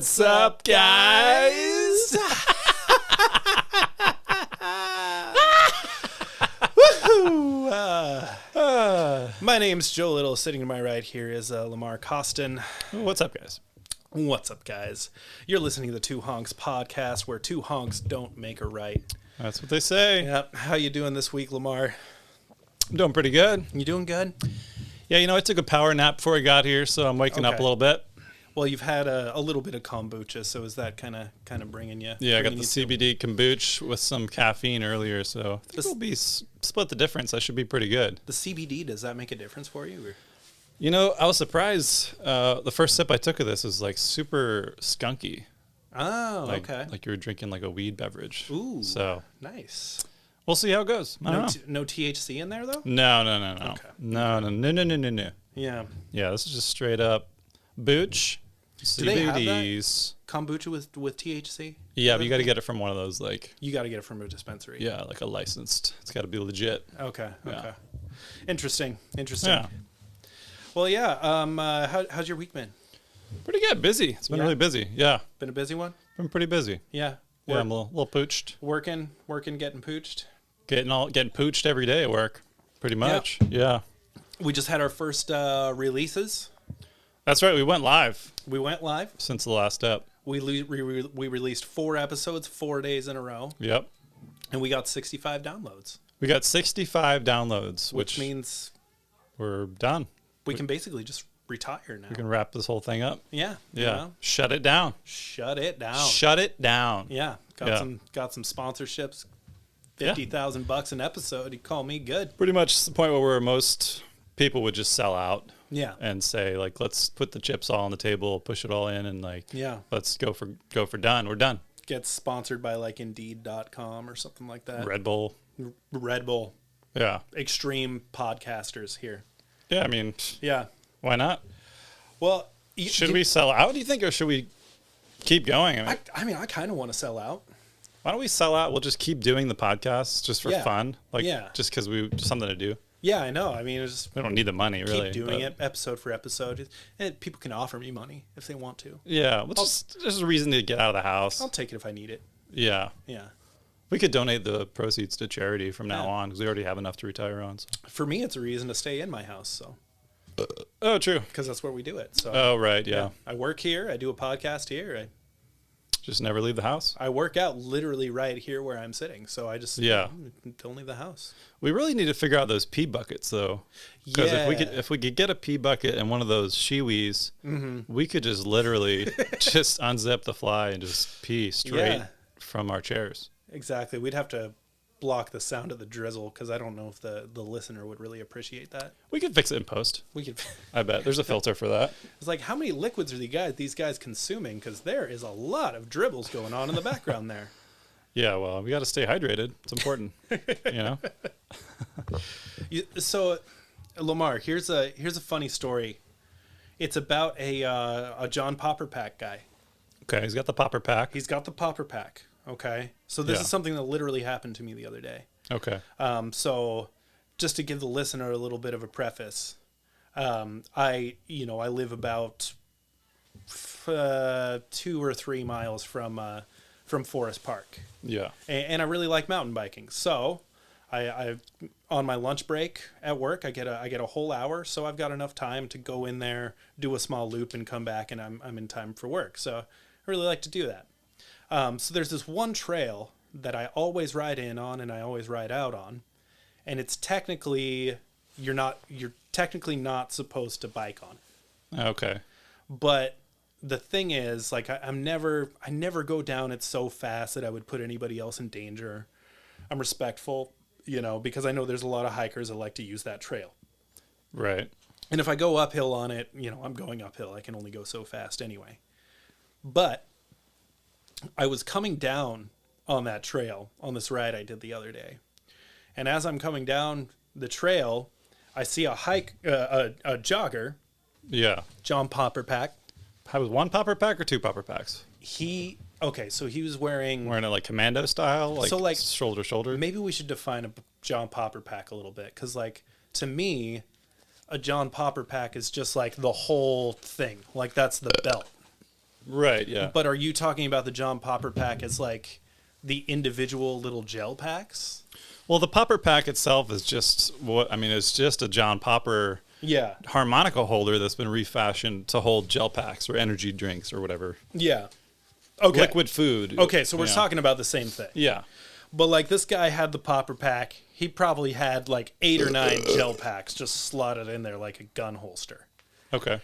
What's up, guys? My name's Joe Little. Sitting to my right here is Lamar Costin. What's up, guys? What's up, guys? You're listening to the Two Honks podcast, where two honks don't make a right. That's what they say. Yep. How you doing this week, Lamar? I'm doing pretty good. You doing good? Yeah, I took a power nap before I got here, so I'm waking up a little bit. Well, you've had a little bit of kombucha, so is that kind of bringing you? Yeah, I got the CBD kombucha with some caffeine earlier, so I think we'll be split the difference. I should be pretty good. The CBD, does that make a difference for you? Or? I was surprised. The first sip I took of this is like super skunky. Oh, okay. Like you were drinking like a weed beverage. Ooh, so nice. We'll see how it goes. I don't know. No THC in there, though? No. Okay. No. Yeah. Yeah, this is just straight up booch. Do they have that? CBDs. Kombucha with THC? Yeah, but you got to get it from one of those, like... You got to get it from a dispensary. Yeah, like a licensed. It's got to be legit. Okay. Yeah. Interesting. Yeah. Well, yeah. How's your week been? Pretty good. Busy. It's been really busy. Yeah. Been a busy one? Been pretty busy. Yeah. Yeah, I'm a little pooched. Working, getting pooched. Getting pooched every day at work. Pretty much. Yeah. We just had our first releases. That's right. We went live. We went live since the last step. We released 4 episodes 4 days in a row. Yep. And we got 65 downloads. We got 65 downloads, which means we're done. We can basically just retire now. We can wrap this whole thing up. Yeah. Yeah. Shut it down. Shut it down. Shut it down. Yeah. Got some sponsorships. $50,000 an episode. You call me good. Pretty much the point where most people would just sell out. Yeah. And say, like, let's put the chips all on the table, push it all in, and let's go for done. We're done. Get sponsored by like Indeed.com or something like that. Red Bull. Yeah. Extreme podcasters here. Yeah, I mean, yeah. Why not? Well, should we sell out, do you think, or should we keep going? I mean, I kind of want to sell out. Why don't we sell out? We'll just keep doing the podcast just for fun. Just because just something to do. Yeah, I know. I mean, we don't need the money, really. Keep doing it episode for episode. And people can offer me money if they want to. Yeah, there's a reason to get out of the house. I'll take it if I need it. Yeah. Yeah. We could donate the proceeds to charity from now on because we already have enough to retire on. So. For me, it's a reason to stay in my house. So. Oh, true. Because that's where we do it. So. Oh, right. Yeah. I work here. I do a podcast here. I just never leave the house. I work out literally right here where I'm sitting. So I just don't leave the house. We really need to figure out those pee buckets, though. Because if we could get a pee bucket and one of those Shiwis, we could just literally just unzip the fly and just pee straight from our chairs. Exactly. We'd have to block the sound of the drizzle because I don't know if the listener would really appreciate that. We could fix it in post. We could. I bet there's a filter for that. It's like, how many liquids are these guys consuming? Because there is a lot of dribbles going on in the background there. Yeah, well, we got to stay hydrated. It's important, So, Lamar, here's a funny story. It's about a John Popper Pack guy. Okay, he's got the popper pack. He's got the popper pack. Okay, so this is something that literally happened to me the other day. Okay. So just to give the listener a little bit of a preface, I live about 2 or 3 miles from Forest Park. Yeah. And I really like mountain biking. So I on my lunch break at work, I get a whole hour. So I've got enough time to go in there, do a small loop, and come back, and I'm in time for work. So I really like to do that. So there's this one trail that I always ride in on and I always ride out on, and it's technically you're technically not supposed to bike on. Okay. But the thing is, like, I never go down it so fast that I would put anybody else in danger. I'm respectful, because I know there's a lot of hikers that like to use that trail. Right. And if I go uphill on it, I'm going uphill. I can only go so fast anyway. But I was coming down on that trail on this ride I did the other day. And as I'm coming down the trail, I see a jogger. Yeah. John Popper Pack. Was one popper pack or 2 popper packs? So he was wearing it like commando style, like shoulder to shoulder. Maybe we should define a John Popper Pack a little bit, because like to me, a John Popper Pack is just like the whole thing. Like that's the belt. Right, yeah. But are you talking about the John Popper pack as like the individual little gel packs? Well, the popper pack itself is just it's just a John Popper harmonica holder that's been refashioned to hold gel packs or energy drinks or whatever. Yeah. Okay. Liquid food. Okay, so we're talking about the same thing. Yeah. But like this guy had the popper pack. He probably had like 8 or 9 gel packs just slotted in there like a gun holster. Okay.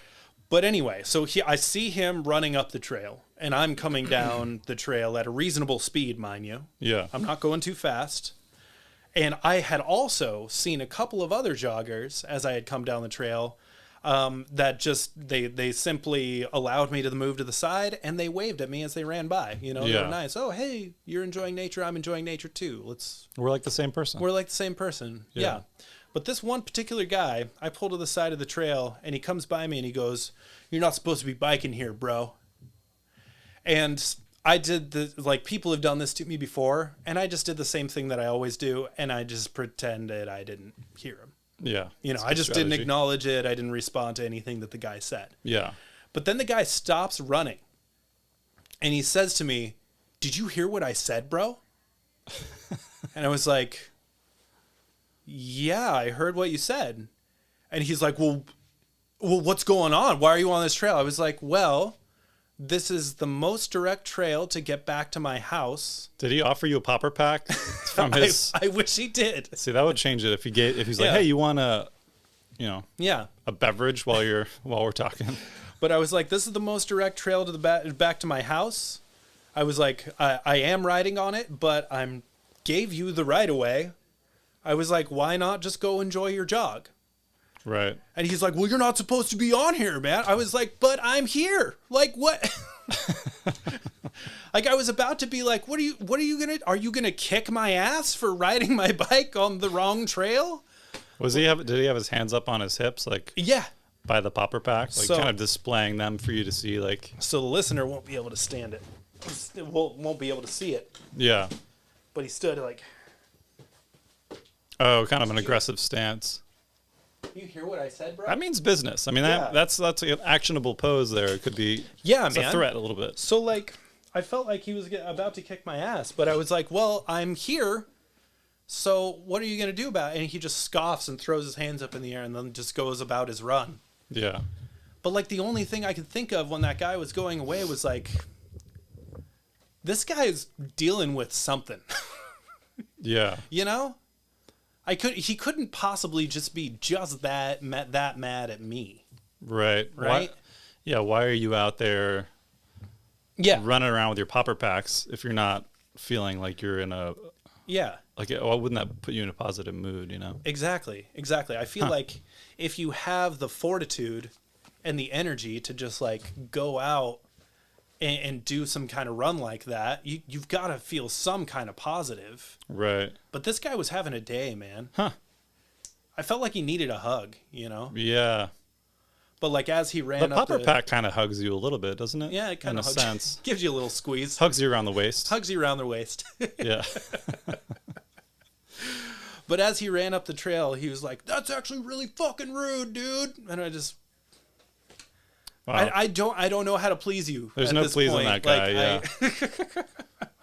But anyway, so I see him running up the trail, and I'm coming down the trail at a reasonable speed, mind you. Yeah. I'm not going too fast. And I had also seen a couple of other joggers as I had come down the trail that just, they simply allowed me to move to the side, and they waved at me as they ran by. You know, they were nice. Oh, hey, you're enjoying nature. I'm enjoying nature too. We're like the same person. We're like the same person. Yeah. But this one particular guy, I pull to the side of the trail, and he comes by me and he goes, "You're not supposed to be biking here, bro." And I did like people have done this to me before, and I just did the same thing that I always do, and I just pretended I didn't hear him. Yeah. You know, I just didn't acknowledge it. I didn't respond to anything that the guy said. Yeah. But then the guy stops running, and he says to me, "Did you hear what I said, bro?" And I was like, "Yeah, I heard what you said." And he's like, well, what's going on? Why are you on this trail? I was like, well, this is the most direct trail to get back to my house. Did he offer you a popper pack from his? I wish he did. See, that would change it if he's like, hey, you want a beverage while we're talking. But I was like, this is the most direct trail to the back to my house. I was like, I am riding on it, but gave you the right of way. I was like, why not just go enjoy your jog? Right. And he's like, well, you're not supposed to be on here, man. I was like, but I'm here. Like, what? Like, I was about to be like, are you going to kick my ass for riding my bike on the wrong trail? Did he have his hands up on his hips? Like, yeah. By the popper pack? Like, kind of displaying them for you to see, like. So the listener won't be able to stand it. Won't be able to see it. Yeah. But he stood like. Oh, kind of an aggressive stance. You hear what I said, bro? That means business. I mean, that's an actionable pose there. It could be a threat a little bit. So, like, I felt like he was about to kick my ass, but I was like, well, I'm here, so what are you going to do about it? And he just scoffs and throws his hands up in the air and then just goes about his run. Yeah. But, like, the only thing I could think of when that guy was going away was, like, this guy is dealing with something. Yeah. You know? He couldn't possibly just be that mad at me. Right. Right? Why are you out there running around with your popper packs if you're not feeling like you're in a... Yeah. Like, why wouldn't that put you in a positive mood, you know? Exactly. I feel like if you have the fortitude and the energy to just, like, go out and do some kind of run like that, you've got to feel some kind of positive. Right. But this guy was having a day, man. Huh. I felt like he needed a hug, you know? Yeah. But like as he ran up the popper pack kind of hugs you a little bit, doesn't it? Yeah, it kind of hugs sense. Gives you a little squeeze. Hugs you around the waist. Hugs you around the waist. Yeah. But as he ran up the trail, he was like, "That's actually really fucking rude, dude." And I just... Wow. I don't know how to please you. There's no pleasing that guy.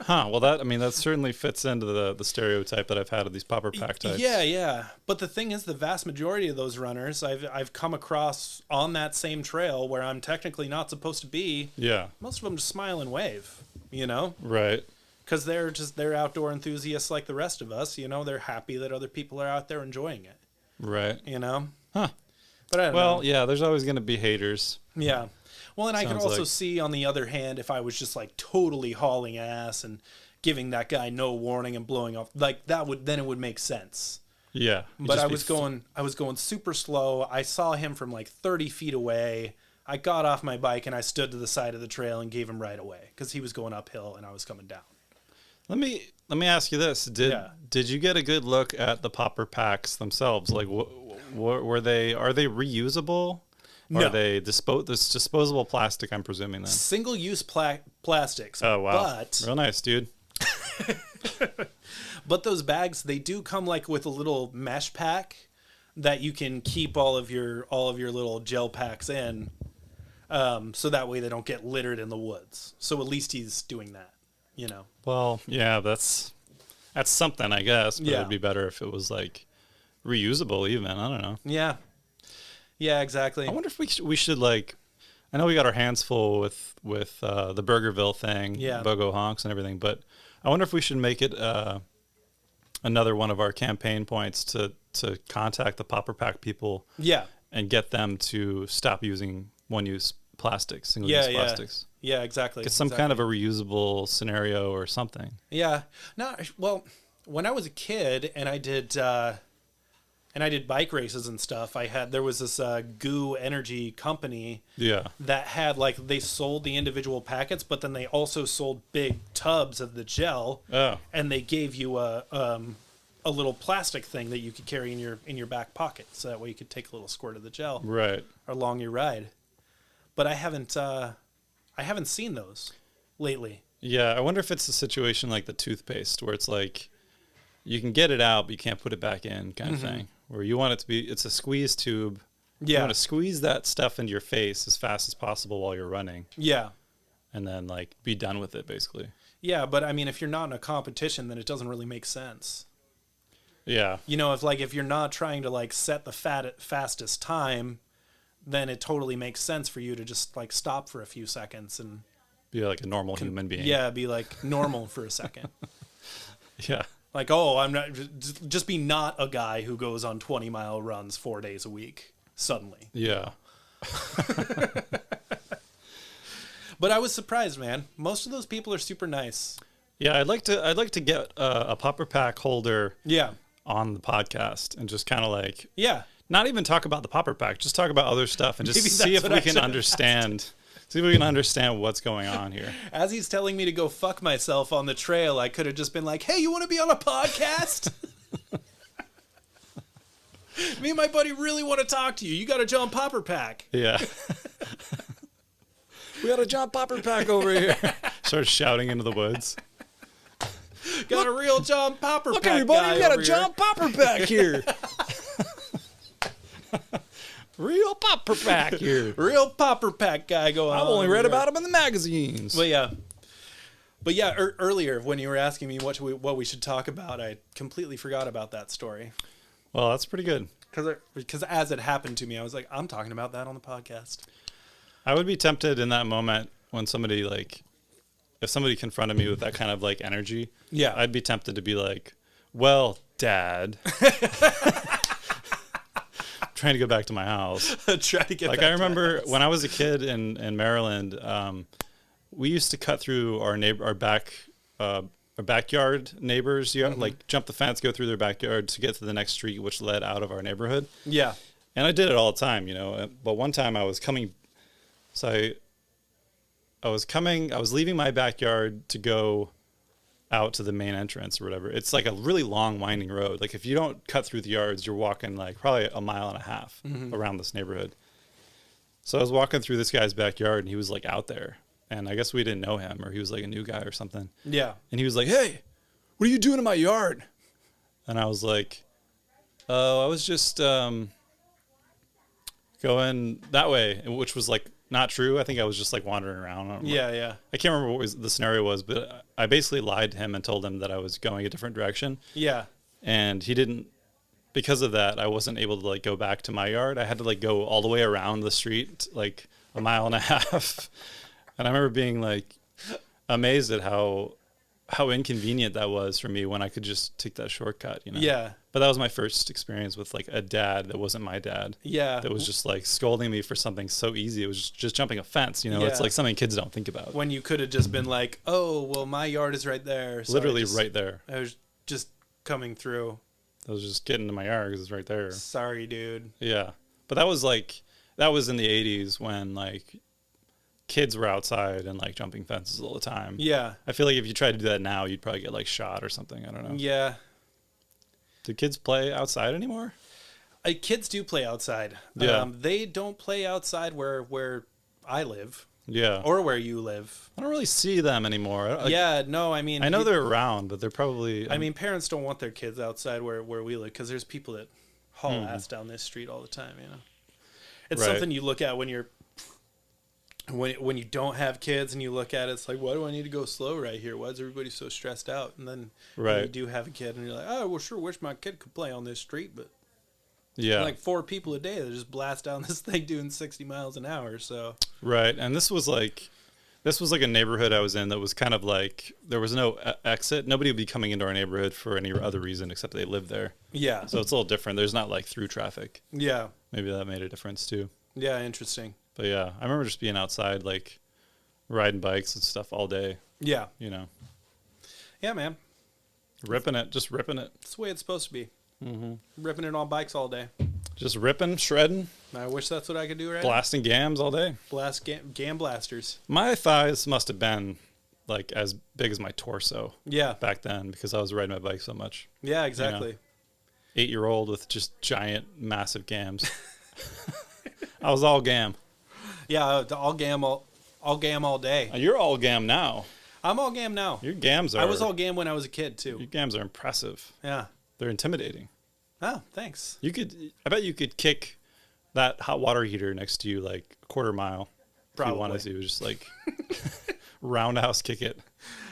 Huh. Well, that certainly fits into the stereotype that I've had of these popper pack types. Yeah. But the thing is, the vast majority of those runners I've come across on that same trail where I'm technically not supposed to be. Yeah. Most of them just smile and wave. You know. Right. Because they're outdoor enthusiasts like the rest of us. You know, they're happy that other people are out there enjoying it. Right. You know. Huh. But I don't know. Yeah. There's always going to be haters. Yeah. Well, and I could also see, on the other hand, if I was just like totally hauling ass and giving that guy no warning and blowing off, like it would make sense. Yeah. But I was going super slow. I saw him from like 30 feet away. I got off my bike and I stood to the side of the trail and gave him right away because he was going uphill and I was coming down. Let me ask you this: Did you get a good look at the popper packs themselves? Like, are they reusable? No. Are they disposable plastic, I'm presuming then? Single-use plastics. Oh, wow. Real nice, dude. But those bags, they do come like with a little mesh pack that you can keep all of your little gel packs in. So that way they don't get littered in the woods. So at least he's doing that, you know? Well, yeah, that's something, I guess. But it'd be better if it was like reusable even. I don't know. Yeah. Yeah, exactly. I wonder if we should like, I know we got our hands full with the Burgerville thing, BOGO Honks and everything, but I wonder if we should make it another one of our campaign points to contact the Popper Pack people. Yeah. And get them to stop using one-use plastics, single-use plastics. Yeah, exactly. Get some kind of a reusable scenario or something. Yeah. No, well, when I was a kid and I did bike races and stuff, there was this Goo Energy company that had like, they sold the individual packets, but then they also sold big tubs of the gel. Oh. And they gave you a little plastic thing that you could carry in your back pocket, so that way you could take a little squirt of the gel along your ride. But I haven't seen those lately. Yeah, I wonder if it's a situation like the toothpaste where it's like you can get it out but you can't put it back in kind of thing. Where you want it to be, it's a squeeze tube. Yeah. You want to squeeze that stuff into your face as fast as possible while you're running. Yeah. And then like be done with it basically. Yeah, but I mean if you're not in a competition then it doesn't really make sense. Yeah. You know, if you're not trying to like set the fastest time, then it totally makes sense for you to just like stop for a few seconds and be like a normal human being. Yeah, be like normal for a second. Yeah. Like, oh, I'm not just be not a guy who goes on 20-mile runs 4 days a week suddenly. Yeah. But I was surprised, man. Most of those people are super nice. Yeah, I'd like to get a Popper Pack holder. Yeah. On the podcast and just kind of like not even talk about the Popper Pack, just talk about other stuff and just see if we can understand what's going on here. As he's telling me to go fuck myself on the trail, I could have just been like, hey, you want to be on a podcast? Me and my buddy really want to talk to you. You got to jump Popper Pack. Yeah. We got a jump Popper Pack over here. Starts shouting into the woods. Got a real John Popper Pack. Look, everybody, we got a John Popper Pack here. Real Popper Pack here. Real Popper Pack guy going on. I've only read about him in the magazines. But yeah, earlier when you were asking me what we should talk about, I completely forgot about that story. Well, that's pretty good. Because as it happened to me, I was like, I'm talking about that on the podcast. I would be tempted in that moment when somebody like, if somebody confronted me with that kind of like energy, I'd be tempted to be like, well, Dad, trying to go back to my house. Try to get like, back I remember to my house. when I was a kid in Maryland, we used to cut through our backyard neighbors, like jump the fence, go through their backyard to get to the next street, which led out of our neighborhood. Yeah. And I did it all the time, but one time I was coming, I was leaving my backyard to go out to the main entrance or whatever. It's like a really long winding road. Like if you don't cut through the yards, you're walking like probably a mile and a half around this neighborhood. So I was walking through this guy's backyard and he was like out there and I guess we didn't know him or he was like a new guy or something. Yeah. And he was like, hey, what are you doing in my yard? And I was like, oh, I was just going that way, which was like not true. I think I was just like wandering around. I can't remember what the scenario was, but I basically lied to him and told him that I was going a different direction. Yeah. And he didn't, because of that, I wasn't able to like go back to my yard. I had to like go all the way around the street, like a mile and a half. And I remember being like amazed at how inconvenient that was for me when I could just take that shortcut, Yeah. But that was my first experience with like a dad that wasn't my dad. Yeah. That was just like scolding me for something so easy. It was just jumping a fence, It's like something kids don't think about. When you could have just been like, oh, well, my yard is right there. So literally right there. I was just coming through. I was just getting to my yard because it's right there. Sorry, dude. Yeah. But that was in the 80s when like kids were outside and like jumping fences all the time. Yeah. I feel like if you tried to do that now, you'd probably get like shot or something. I don't know. Yeah. Do kids play outside anymore? Kids do play outside. Yeah. They don't play outside where I live. Yeah. Or where you live. I don't really see them anymore. No, I mean... I know they're around, but they're probably... I mean, parents don't want their kids outside where we live because there's people that haul ass down this street all the time, It's something you look at when you're when you don't have kids and you look at it, it's like, why do I need to go slow right here? Why is everybody so stressed out? And then you do have a kid and you're like, oh, well, sure, wish my kid could play on this street, but like 4 people a day that just blast down this thing doing 60 miles an hour. So right, and this was like a neighborhood I was in that was kind of like there was no exit. Nobody would be coming into our neighborhood for any other reason except they live there. Yeah, so it's a little different. There's not like through traffic. Yeah, maybe that made a difference too. Yeah, interesting. But yeah, I remember just being outside, like riding bikes and stuff all day. Yeah. You know. Yeah, man. Ripping it. Just ripping it. That's the way it's supposed to be. Mm-hmm. Ripping it on bikes all day. Just ripping, shredding. I wish that's what I could do right Blasting gams all day. Gam blasters. My thighs must have been like as big as my torso. Yeah. Back then because I was riding my bike so much. Yeah, exactly. You know, 8-year-old with just giant, massive gams. I was all gam. Yeah, all gam all day. You're all gam now. I'm all gam now. Your gams are. I was all gam when I was a kid too. Your gams are impressive. Yeah. They're intimidating. Oh, thanks. I bet you could kick that hot water heater next to you like a quarter mile. Probably. If you wanted to, just like roundhouse kick it.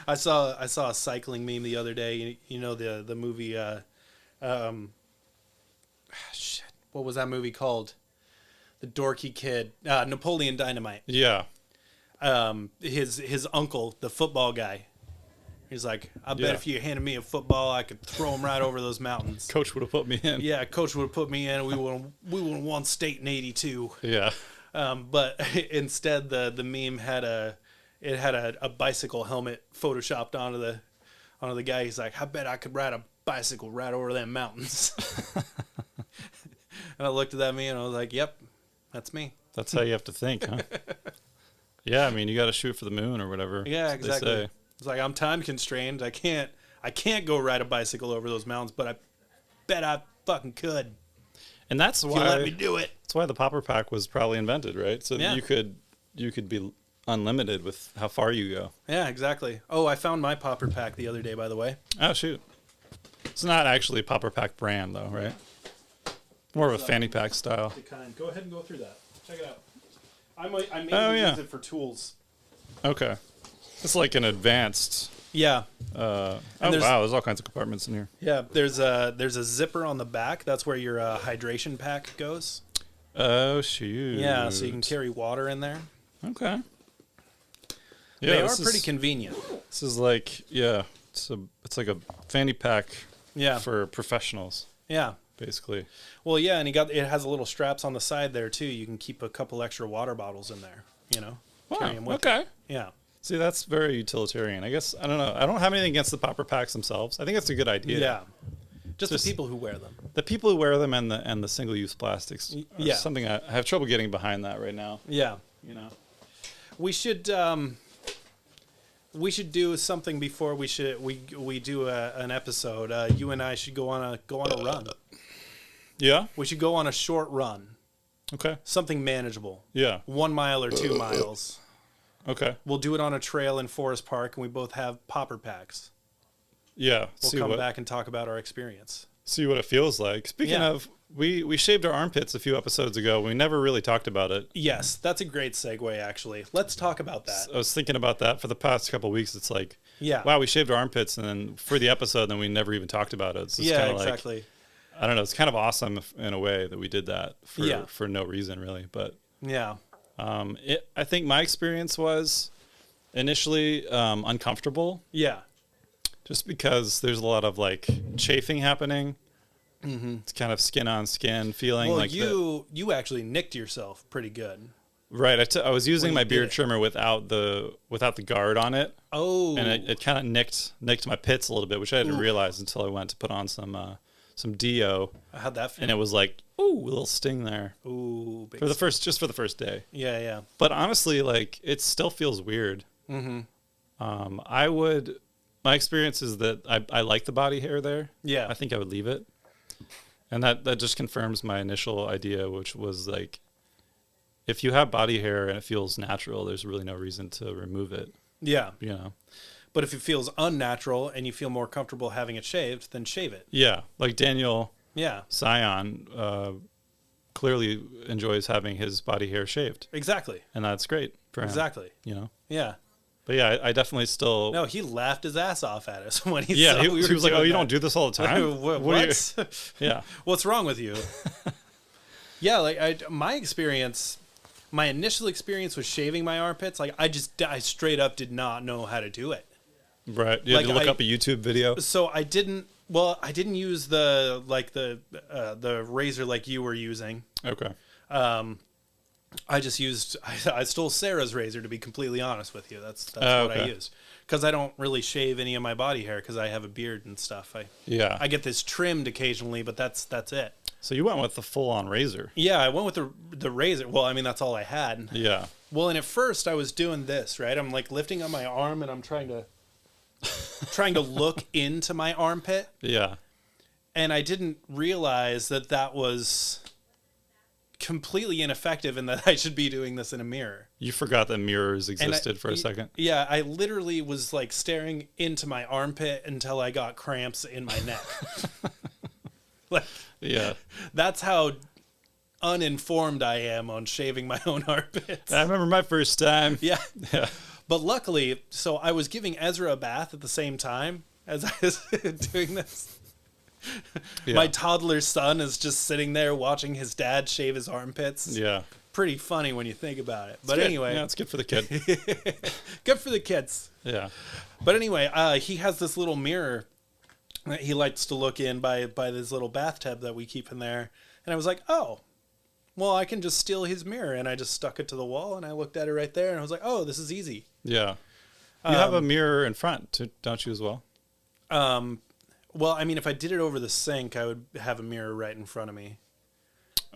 I saw a cycling meme the other day. You know the movie. Shit. What was that movie called? The dorky kid, Napoleon Dynamite. Yeah. His uncle, the football guy. He's like, I bet if you handed me a football, I could throw him right over those mountains. Coach would have put me in. Yeah, coach would have put me in. We would have won state in '82. Yeah. But instead, the meme had a bicycle helmet photoshopped onto the guy. He's like, I bet I could ride a bicycle right over them mountains. And I looked at that meme and I was like, yep, that's me. That's how you have to think, huh? Yeah, I mean, you got to shoot for the moon or whatever. Yeah, exactly. It's like I'm time constrained. I can't go ride a bicycle over those mountains, but I bet I fucking could. And that's why you let me do it. That's why the popper pack was probably invented, right? So that you could be unlimited with how far you go. Yeah, exactly. Oh, I found my popper pack the other day, by the way. Oh shoot! It's not actually a popper pack brand though, right? More of a fanny pack style. Go ahead and go through that. Check it out. I mainly use it for tools. Okay. It's like an advanced. Yeah. Wow, there's all kinds of compartments in here. Yeah, there's a zipper on the back. That's where your hydration pack goes. Oh shoot. Yeah, so you can carry water in there. Okay. Yeah, they are pretty convenient. This is like it's like a fanny pack. Yeah. For professionals. Yeah. Basically. Well, yeah, and it has a little straps on the side there too. You can keep a couple extra water bottles in there. You know. Wow. Okay. You. Yeah. See, that's very utilitarian. I guess I don't know. I don't have anything against the popper packs themselves. I think that's a good idea. Yeah. Just the people who wear them. The people who wear them and the single-use plastics. Yeah. Something I have trouble getting behind that right now. Yeah. You know. We should do something before we do an episode. You and I should go on a run. Yeah. We should go on a short run. Okay. Something manageable. Yeah. 1 mile or 2 miles. Okay. We'll do it on a trail in Forest Park, and we both have popper packs. Yeah. We'll come back and talk about our experience. See what it feels like. Speaking of, we shaved our armpits a few episodes ago. We never really talked about it. Yes, that's a great segue, actually. Let's talk about that. I was thinking about that for the past couple of weeks. It's like, yeah, wow, we shaved our armpits, and then for the episode, then we never even talked about it. So it's exactly. Like, I don't know. It's kind of awesome in a way that we did that for no reason, really. But yeah. I think my experience was initially uncomfortable. Yeah. Just because there's a lot of like chafing happening. Mm-hmm. It's kind of skin on skin feeling. Well, like you actually nicked yourself pretty good. Right. I was using my beard trimmer without the guard on it. Oh. And it kind of nicked my pits a little bit, which I didn't realize until I went to put on some Dio. How'd that feel? And it was like, ooh, a little sting there. Ooh, for the first day. Yeah, yeah. But honestly, like it still feels weird. Mm-hmm. My experience is that I like the body hair there. Yeah. I think I would leave it. And that just confirms my initial idea, which was like, if you have body hair and it feels natural, there's really no reason to remove it. Yeah. You know. But if it feels unnatural and you feel more comfortable having it shaved, then shave it. Yeah. Like Daniel Scion clearly enjoys having his body hair shaved. Exactly. And that's great. for him. Exactly. You know? Yeah. But yeah, I definitely still... No, he laughed his ass off at us when he Yeah, saw he we were was like, oh, you that. don't do this all the time? What? Yeah. What's wrong with you? Yeah, like my initial experience with shaving my armpits, like I straight up did not know how to do it. Right. You had to look up a YouTube video. So I didn't use the razor like you were using. Okay. I stole Sarah's razor, to be completely honest with you. That's what I used. Because I don't really shave any of my body hair because I have a beard and stuff. I get this trimmed occasionally, but that's it. So you went with the full-on razor. Yeah, I went with the razor. Well, I mean, that's all I had. Yeah. Well, and at first I was doing this, right? I'm like lifting up my arm and I'm trying to look into my armpit. Yeah. And I didn't realize that was completely ineffective and that I should be doing this in a mirror. You forgot that mirrors existed for a second. Yeah, I literally was like staring into my armpit until I got cramps in my neck. Like, yeah. That's how uninformed I am on shaving my own armpits. I remember my first time. Yeah. Yeah. But luckily, so I was giving Ezra a bath at the same time as I was doing this. Yeah. My toddler son is just sitting there watching his dad shave his armpits. Yeah. Pretty funny when you think about it. But good. Anyway. Yeah, it's good for the kid. Good for the kids. Yeah. But anyway, he has this little mirror that he likes to look in by this little bathtub that we keep in there. And I was like, oh, well, I can just steal his mirror. And I just stuck it to the wall and I looked at it right there and I was like, oh, this is easy. Yeah. You have a mirror in front, too, don't you, as well? Well, I mean, if I did it over the sink, I would have a mirror right in front of me.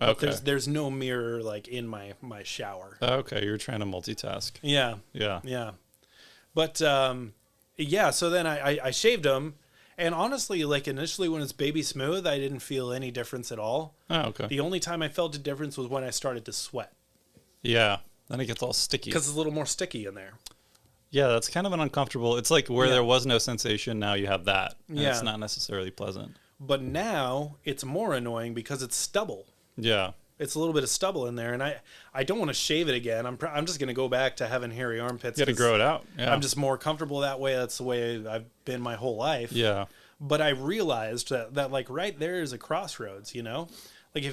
Okay. There's no mirror like in my shower. Okay, you're trying to multitask. Yeah. Yeah. Yeah. But yeah, so then I shaved him, and honestly, like initially when it's baby smooth, I didn't feel any difference at all. Oh, okay. The only time I felt a difference was when I started to sweat. Yeah. Then it gets all sticky. Because it's a little more sticky in there. Yeah, that's kind of an uncomfortable. It's like where there was no sensation, now you have that. And Yeah. It's not necessarily pleasant. But now it's more annoying because it's stubble. Yeah. It's a little bit of stubble in there, and I don't want to shave it again. I'm just going to go back to having hairy armpits. You got to grow it out. Yeah. I'm just more comfortable that way. That's the way I've been my whole life. Yeah. But I realized that like right there is a crossroads, you know? Like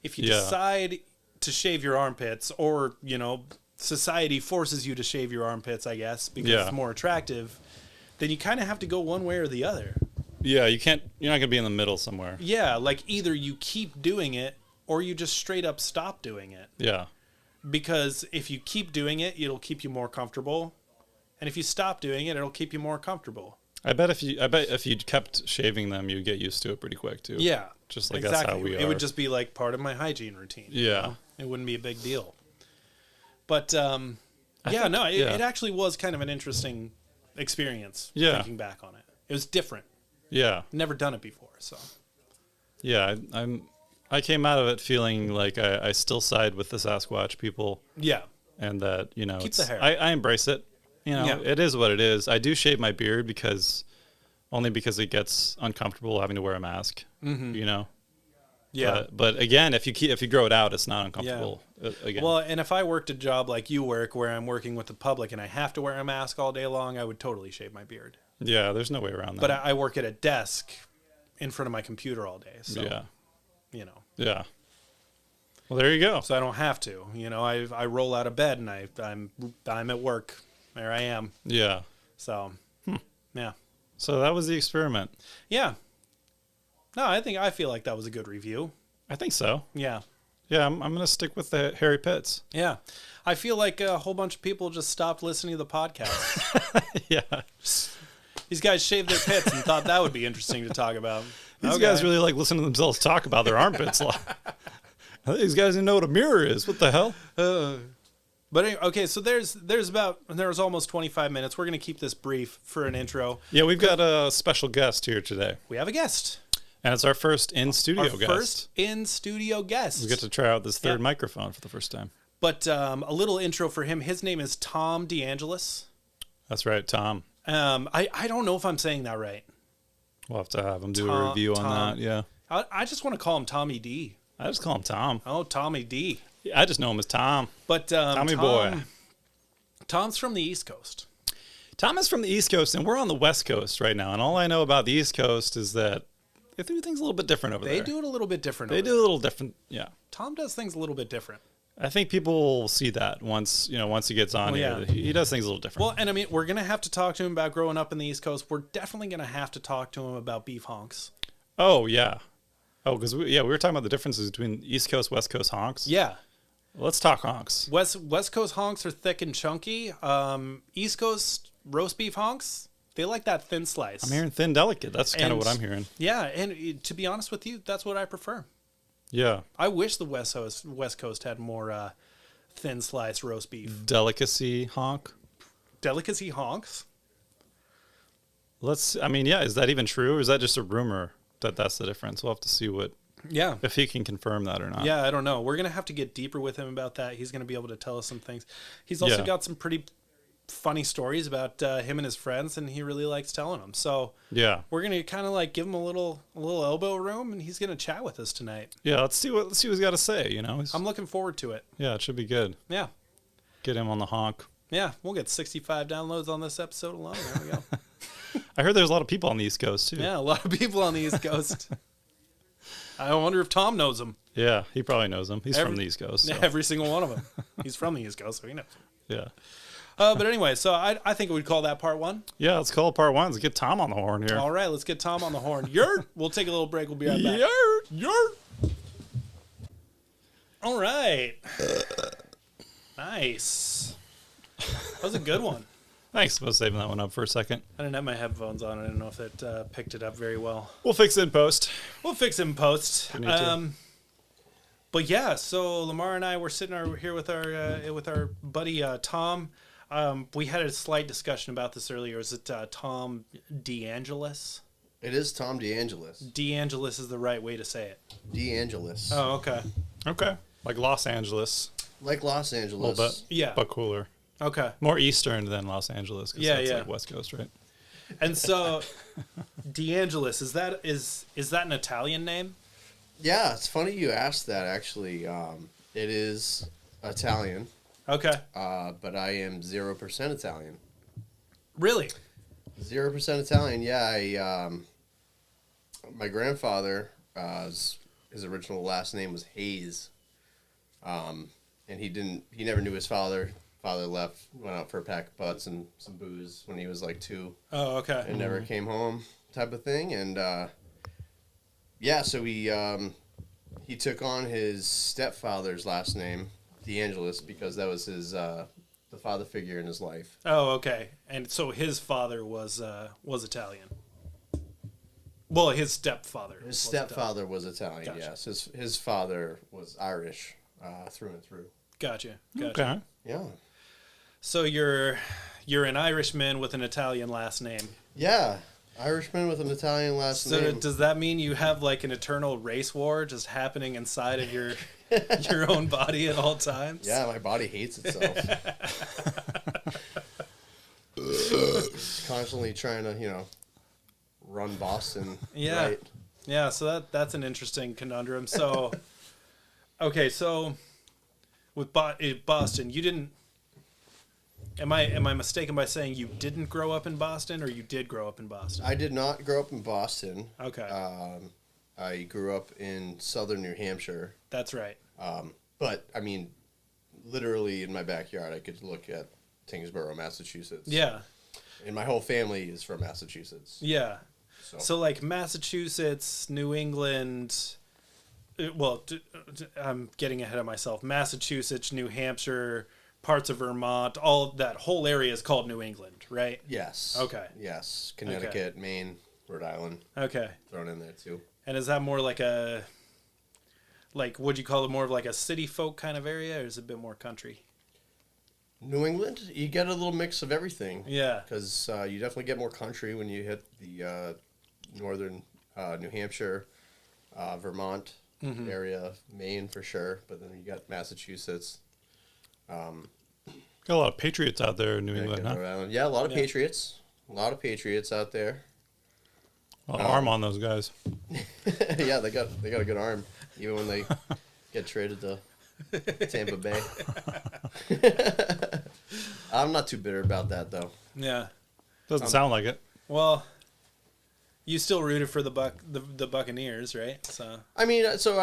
if you decide to shave your armpits, or, you know, society forces you to shave your armpits, I guess, because it's more attractive, then you kind of have to go one way or the other. Yeah, you're not going to be in the middle somewhere. Yeah, like either you keep doing it or you just straight up stop doing it. Yeah. Because if you keep doing it, it'll keep you more comfortable. And if you stop doing it, it'll keep you more comfortable. I bet if you kept shaving them, you'd get used to it pretty quick too. Yeah. Just like exactly. That's how we are. It would just be like part of my hygiene routine. Yeah. You know? It wouldn't be a big deal. But it actually was kind of an interesting experience thinking back on it. It was different. Yeah. Never done it before, so. Yeah, I came out of it feeling like I still side with the Sasquatch people. Yeah. And that, you know, keep the hair. I embrace it. You know, It is what it is. I do shave my beard because it gets uncomfortable having to wear a mask. Mm-hmm. You know. Yeah. But again, if you grow it out, it's not uncomfortable. Yeah. Again. Well, and if I worked a job like you work, where I'm working with the public and I have to wear a mask all day long, I would totally shave my beard. Yeah, there's no way around that. But I work at a desk in front of my computer all day, so you know. Yeah. Well, there you go. So I don't have to. You know, I roll out of bed and I'm at work. There I am. Yeah. So, yeah. So that was the experiment. Yeah. No, I feel like that was a good review. I think so. Yeah. Yeah, I'm going to stick with the hairy pits. Yeah. I feel like a whole bunch of people just stopped listening to the podcast. Yeah. These guys shaved their pits and thought that would be interesting to talk about. These guys really like listening to themselves talk about their armpits. These guys didn't know what a mirror is. What the hell? But anyway, okay, so there's almost 25 minutes. We're going to keep this brief for an intro. Yeah, we've got a special guest here today. We have a guest. And it's our first in-studio guest. First in-studio guest. We get to try out this third microphone for the first time. But a little intro for him. His name is Tom Deangelis. That's right, Tom. I don't know if I'm saying that right. We'll have to have him do a review on that, yeah. I just want to call him Tommy D. I just call him Tom. Oh, Tommy D. I just know him as Tom. But Tommy Tom, boy. Tom's from the East Coast. Tom is from the East Coast, and we're on the West Coast right now. And all I know about the East Coast is that they do things a little bit different over there. They do it a little bit different. They do a little different, yeah. Tom does things a little bit different. I think people will see that once he gets on here. He does things a little different. Well, and I mean, we're going to have to talk to him about growing up in the East Coast. We're definitely going to have to talk to him about beef honks. Oh, yeah. Oh, because we were talking about the differences between East Coast, West Coast honks. Yeah. Let's talk honks. West Coast honks are thick and chunky. East Coast roast beef honks, they like that thin slice. I'm hearing thin, delicate. That's kind of what I'm hearing. Yeah, and to be honest with you, that's what I prefer. Yeah. I wish the West Coast had more thin slice roast beef. Delicacy honk. Delicacy honks? Is that even true, or is that just a rumor that that's the difference? We'll have to see if he can confirm that or not. Yeah, I don't know. We're going to have to get deeper with him about that. He's going to be able to tell us some things. He's also got some pretty funny stories about him and his friends, and he really likes telling them. So yeah, we're going to kind of like give him a little elbow room, and he's going to chat with us tonight. Yeah, let's see what he's got to say. I'm looking forward to it. Yeah, it should be good. Yeah, get him on the honk. Yeah, we'll get 65 downloads on this episode alone. There we go. I heard there's a lot of people on the East Coast too. Yeah, a lot of people on the East Coast. I wonder if Tom knows them. Yeah, he probably knows them. He's from the East Coast. So. Every single one of them. He's from the East Coast, so he knows them. Yeah. But anyway, so I think we'd call that part one. Yeah, let's call it part one. Let's get Tom on the horn here. All right, let's get Tom on the horn. Yurt! We'll take a little break. We'll be right back. Yurt! All right. Nice. That was a good one. Thanks for saving that one up for a second. I didn't have my headphones on. I didn't know if it picked it up very well. We'll fix it in post. We'll fix it in post. But yeah, so Lamar and I were sitting here with our buddy Tom. We had a slight discussion about this earlier. Is it Tom Deangelis? It is Tom Deangelis. Deangelis is the right way to say it. Deangelis. Oh, okay. Okay. Like Los Angeles. Like Los A Angeles. little bit. Yeah. But cooler. Okay. More Eastern than Los Angeles. Yeah, that's yeah. like West Coast, right? And so, Deangelis, is that an Italian name? Yeah, it's funny you asked that, actually. It is Italian. Okay. But I am 0% Italian. Really? 0% Italian, yeah. My grandfather, his original last name was Hayes. And he never knew his father. Father left, went out for a pack of butts and some booze when he was like 2. Oh, okay. And never came home, type of thing. And so he took on his stepfather's last name, Deangelis, because that was his the father figure in his life. Oh, okay. And so his father was Italian. Well, his stepfather. His stepfather was Italian. Gotcha. Yes. His father was Irish, through and through. Gotcha. Okay. Yeah. So you're an Irishman with an Italian last name. Yeah. Irishman with an Italian last name. So does that mean you have like an eternal race war just happening inside of your own body at all times? Yeah, my body hates itself. Constantly trying to, run Boston. Yeah. Right. Yeah, so that's an interesting conundrum. So, okay, so with Boston, you didn't. Am I mistaken by saying you didn't grow up in Boston, or you did grow up in Boston? I did not grow up in Boston. Okay. I grew up in southern New Hampshire. That's right. But, I mean, literally in my backyard, I could look at Tingsboro, Massachusetts. Yeah. And my whole family is from Massachusetts. Yeah. So like Massachusetts, New England, I'm getting ahead of myself. Massachusetts, New Hampshire, parts of Vermont, all that whole area is called New England, right? Yes. Okay. Yes. Connecticut, Maine, Rhode Island. Okay. Thrown in there too. And is that more like would you call it more of like a city folk kind of area, or is it a bit more country? New England, you get a little mix of everything. Yeah. Because you definitely get more country when you hit the northern New Hampshire, Vermont area, Maine for sure. But then you got Massachusetts. Got a lot of patriots out there in New England, huh? Rhode Island. Yeah, a lot of Patriots. A lot of Patriots out there. Arm on those guys. Yeah, they got a good arm, even when they get traded to Tampa Bay. I'm not too bitter about that though. Yeah. Doesn't sound like it. Well, you still rooted for the Buccaneers, right? So I mean, so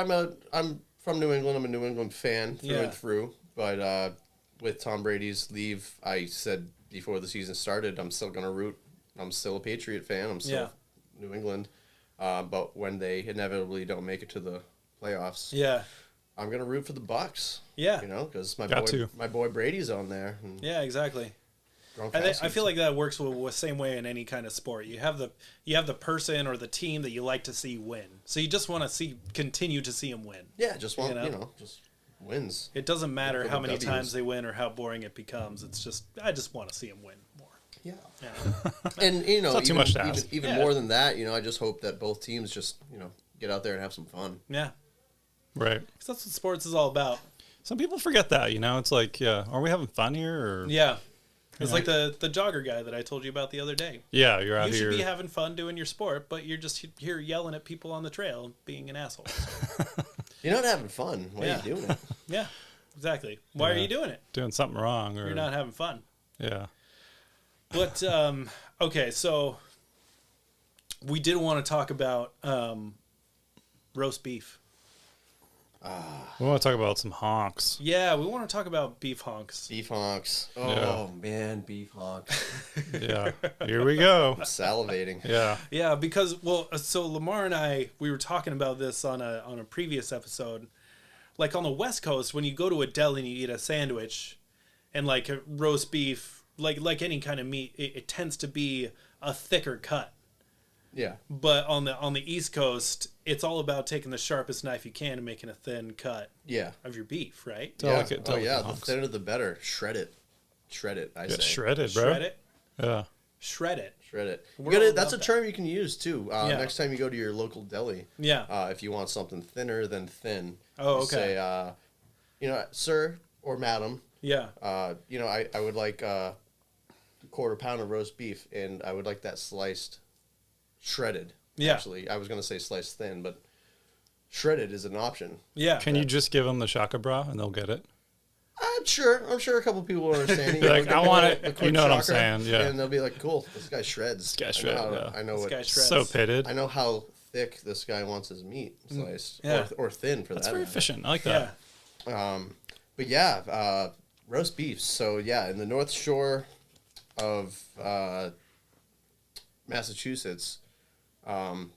I'm from New England. I'm a New England fan through and through. But with Tom Brady's leave, I said before the season started, I'm still gonna root. I'm still a Patriot fan. I'm still New England. But when they inevitably don't make it to the playoffs, I'm gonna root for the Bucs. Yeah, because my boy Brady's on there. Yeah, exactly. I feel like that works the same way in any kind of sport. You have the person or the team that you like to see win, so you just want to continue to see them win. Yeah, just want just wins. It doesn't matter how many times they win or how boring it becomes. It's just I just want to see them win more. Yeah. And not too much to ask. Even more than that, I just hope that both teams just get out there and have some fun. Yeah. Right. Because that's what sports is all about. Some people forget that. It's like, are we having fun here? Or yeah. It's like the jogger guy that I told you about the other day. Yeah, you're out here. You should be having fun doing your sport, but you're just here yelling at people on the trail, being an asshole. You're not having fun. Why are you doing it? Yeah, exactly. Why are you doing it? Doing something wrong. Or you're not having fun. Yeah. But, okay, so we did want to talk about roast beef. We want to talk about some honks. Yeah, we want to talk about beef honks. Beef honks. Oh, man, beef honks. Yeah, here we go. I'm salivating. Yeah. Yeah, because, so Lamar and I, we were talking about this on a previous episode. Like, on the West Coast, when you go to a deli and you eat a sandwich, and, like, a roast beef, like any kind of meat, it tends to be a thicker cut. Yeah. But on the East Coast, it's all about taking the sharpest knife you can and making a thin cut of your beef, right? Delicate, the thinner the better. Shred it, I say. Shredded, bro. Shred it? Yeah. Shred it. Shred it. That's a term you can use, too. Next time you go to your local deli. Yeah. If you want something thinner than thin. Oh, okay. Say, sir or madam. Yeah. I would like a quarter pound of roast beef, and I would like that sliced... shredded. Yeah. Actually, I was going to say sliced thin, but shredded is an option. Yeah. Can you just give them the shaka bra and they'll get it? I'm sure a couple people will understand. Like, I want it. You know what I'm saying? Yeah. And they'll be like, cool, this guy shreds. This guy shreds. I know this what. Guy shreds. So pitted. I know how thick this guy wants his meat sliced. Yeah. Or thin for That's that. very efficient. I like that. Yeah. But yeah, roast beef. So yeah, in the North Shore of Massachusetts, you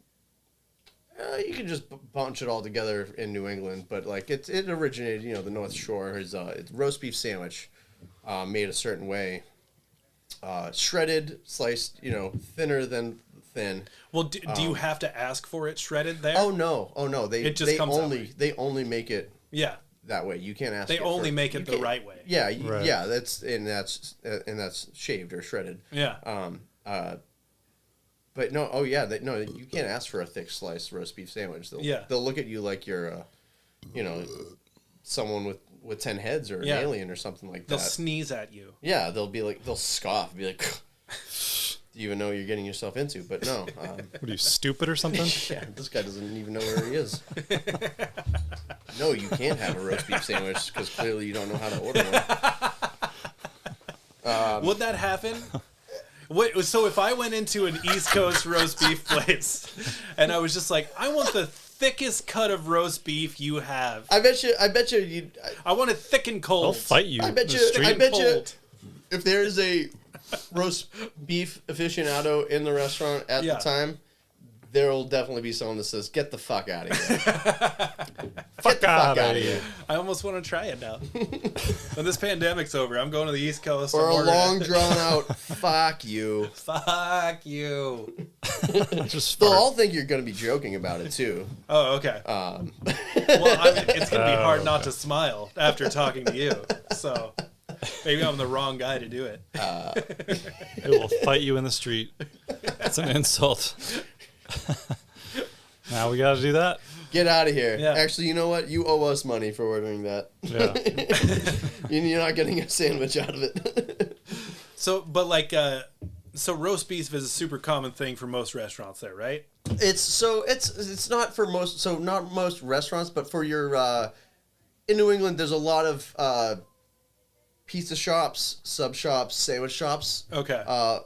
can just bunch it all together in New England, but like it originated, the North Shore is it's roast beef sandwich, made a certain way, shredded, sliced, thinner than thin. Well, do you have to ask for it shredded there? Oh no, they only make it that way. You can't ask. They only make it the right way. Yeah, yeah. That's shaved or shredded. Yeah. But no, you can't ask for a thick sliced roast beef sandwich. They'll look at you like you're, someone with 10 heads or an alien or something like that. They'll sneeze at you. Yeah, they'll scoff, be like, do you even know what you're getting yourself into? But no. What are you, stupid or something? Yeah, this guy doesn't even know where he is. No, you can't have a roast beef sandwich because clearly you don't know how to order one. Would that happen? So if I went into an East Coast roast beef place and I was just like, I want the thickest cut of roast beef you have. I bet you I want it thick and cold. I'll fight you. I bet you if there is a roast beef aficionado in the restaurant at the time, there will definitely be someone that says, get the fuck out of here. Fuck out of here. I almost want to try it now. When this pandemic's over, I'm going to the East Coast. Or a long drawn out, fuck you. Fuck you. They'll all think you're going to be joking about it, too. Oh, okay. Well, it's going to be hard not to smile after talking to you. So maybe I'm the wrong guy to do it. It will fight you in the street. It's an insult. Now we got to do that. Get out of here. Yeah. Actually, you know what? You owe us money for ordering that. Yeah. You're not getting a sandwich out of it. So roast beef is a super common thing for most restaurants there, right? It's not for not most restaurants, but for your in New England, there's a lot of pizza shops, sub shops, sandwich shops. Okay. That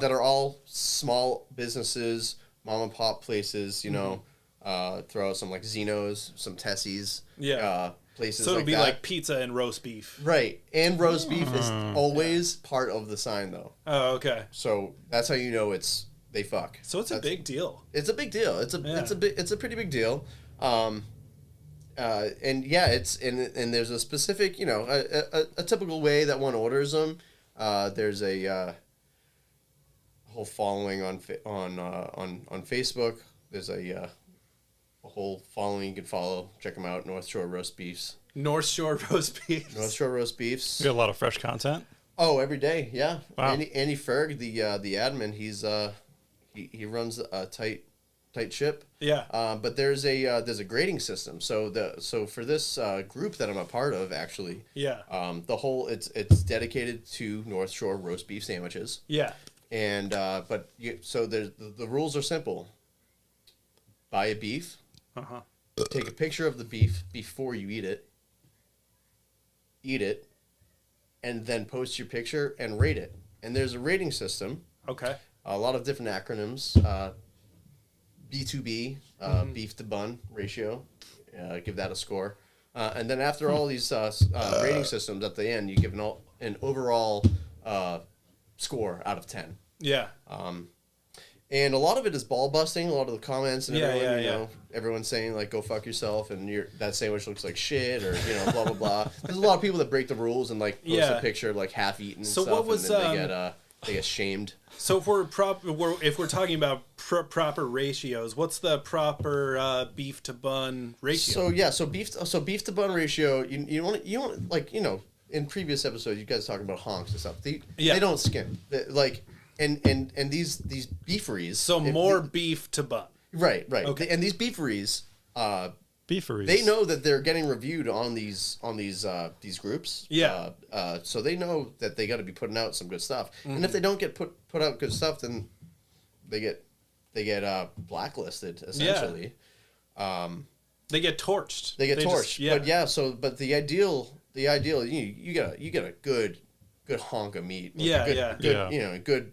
are all small businesses, mom and pop places. You know, throw out some like Zeno's, some Tessie's. Yeah. Places. So it'll like be that. like pizza and roast beef. Right, and roast beef is always part of the sign though. Oh, okay. So that's how you know they fuck. So it's a big deal. It's a big deal. It's a pretty big deal. And yeah, and there's a specific, you know, a typical way that one orders them. There's a whole following on Facebook. There's a whole following you can follow. Check them out. North Shore Roast Beefs. North Shore Roast Beefs. North Shore Roast Beefs. You got a lot of fresh content. Oh, every day, yeah. Wow. Andy Ferg, the admin, he runs a tight ship. Yeah. But there's a grading system. So for this group that I'm a part of, actually. Yeah. It's dedicated to North Shore roast beef sandwiches. Yeah. And the rules are simple. Buy a beef. Take a picture of the beef before you eat it. Eat it. And then post your picture and rate it. And there's a rating system. Okay. A lot of different acronyms. B2B, beef to bun ratio. Give that a score. And then after all these rating systems, at the end, you give an overall score out of 10. Yeah. And a lot of it is ball busting. A lot of the comments and everyone's saying like "go fuck yourself" and that sandwich looks like shit, or blah blah blah. There's a lot of people that break the rules and like post a picture of like half eaten and stuff, what was, and then they get shamed. So if we're talking about proper ratios, what's the proper beef to bun ratio? So beef to bun ratio. You want like in previous episodes you guys talking about honks and stuff. They don't skim And these beeferys. So more beef to bun. Right. Okay. And these beeferys, Beeferys. they know that they're getting reviewed on these groups. Yeah. So they know that they got to be putting out some good stuff. And if they don't get put out good stuff, then they get blacklisted essentially. Yeah. They get torched. They get torched. Just, But the ideal you get a good hunk of meat. Good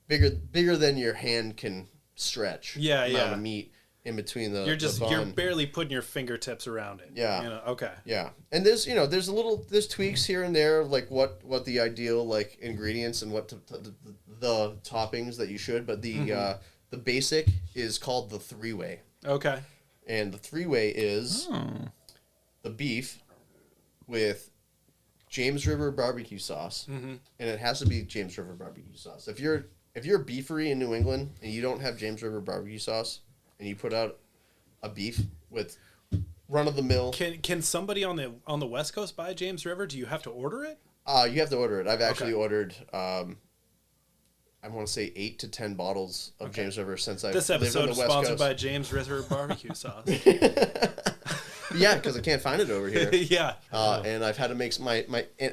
bigger than your hand can stretch. Amount of meat in between the you're barely putting your fingertips around it. Yeah. Okay. Yeah. And there's tweaks here and there of like what the ideal like ingredients and what the toppings that you should, but the basic is called the 3-way. Okay. And the 3-way is the beef with James River barbecue sauce, and it has to be James River barbecue sauce. If you're a beefery in New England and you don't have James River barbecue sauce, and you put out a beef with run of the mill, can somebody on the West Coast buy James River? Do you have to order it? You have to order it. I've actually ordered. I want to say 8 to 10 bottles of James River since I've lived on the West Coast. This episode is sponsored by James River barbecue sauce. Yeah, because I can't find it over here. Yeah. And I've had to make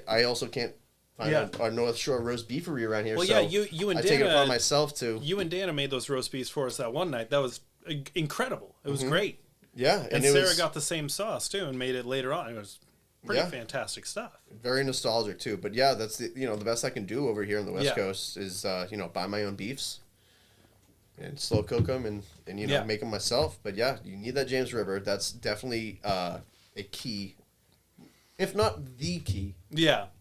I also can't find our North Shore roast beefery around here. Well, so you and I Dana, take it upon myself to. You and Dana made those roast beefs for us that one night. That was incredible. It was great. Yeah, and Sarah got the same sauce too and made it later on. It was pretty fantastic stuff. Very nostalgic too. But yeah, that's the best I can do over here on the West Coast is buy my own beefs and slow cook them and make them myself. But yeah, you need that James River. That's definitely a key, if not the key,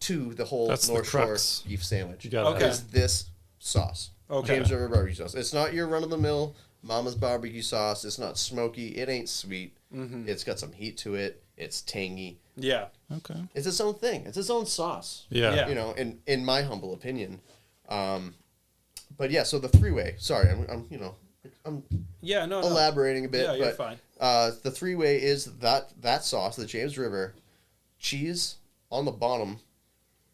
to the whole North Shore beef sandwich. Is this sauce. Okay. James River barbecue sauce. It's not your run-of-the-mill Mama's barbecue sauce. It's not smoky. It ain't sweet. It's got some heat to it. It's tangy. Yeah. Okay. It's its own thing. It's its own sauce. Yeah. In my humble opinion. But yeah, so the 3-way. Sorry, I'm elaborating a bit. Yeah, you're fine. The 3-way is that sauce, the James River, cheese on the bottom,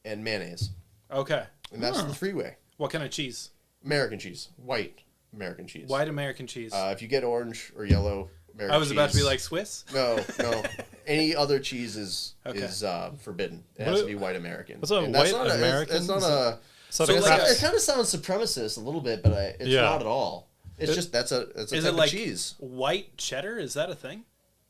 and mayonnaise. Okay. And that's the 3-way. What kind of cheese? American cheese, white American cheese. White American cheese. If you get orange or yellow American cheese. I was about to be like Swiss. No. Any other cheese is forbidden. It has to be white American. What's a white American? It's not a. It kind of sounds supremacist a little bit, but it's not at all. It's just that's a type of cheese. White cheddar? Is that a thing?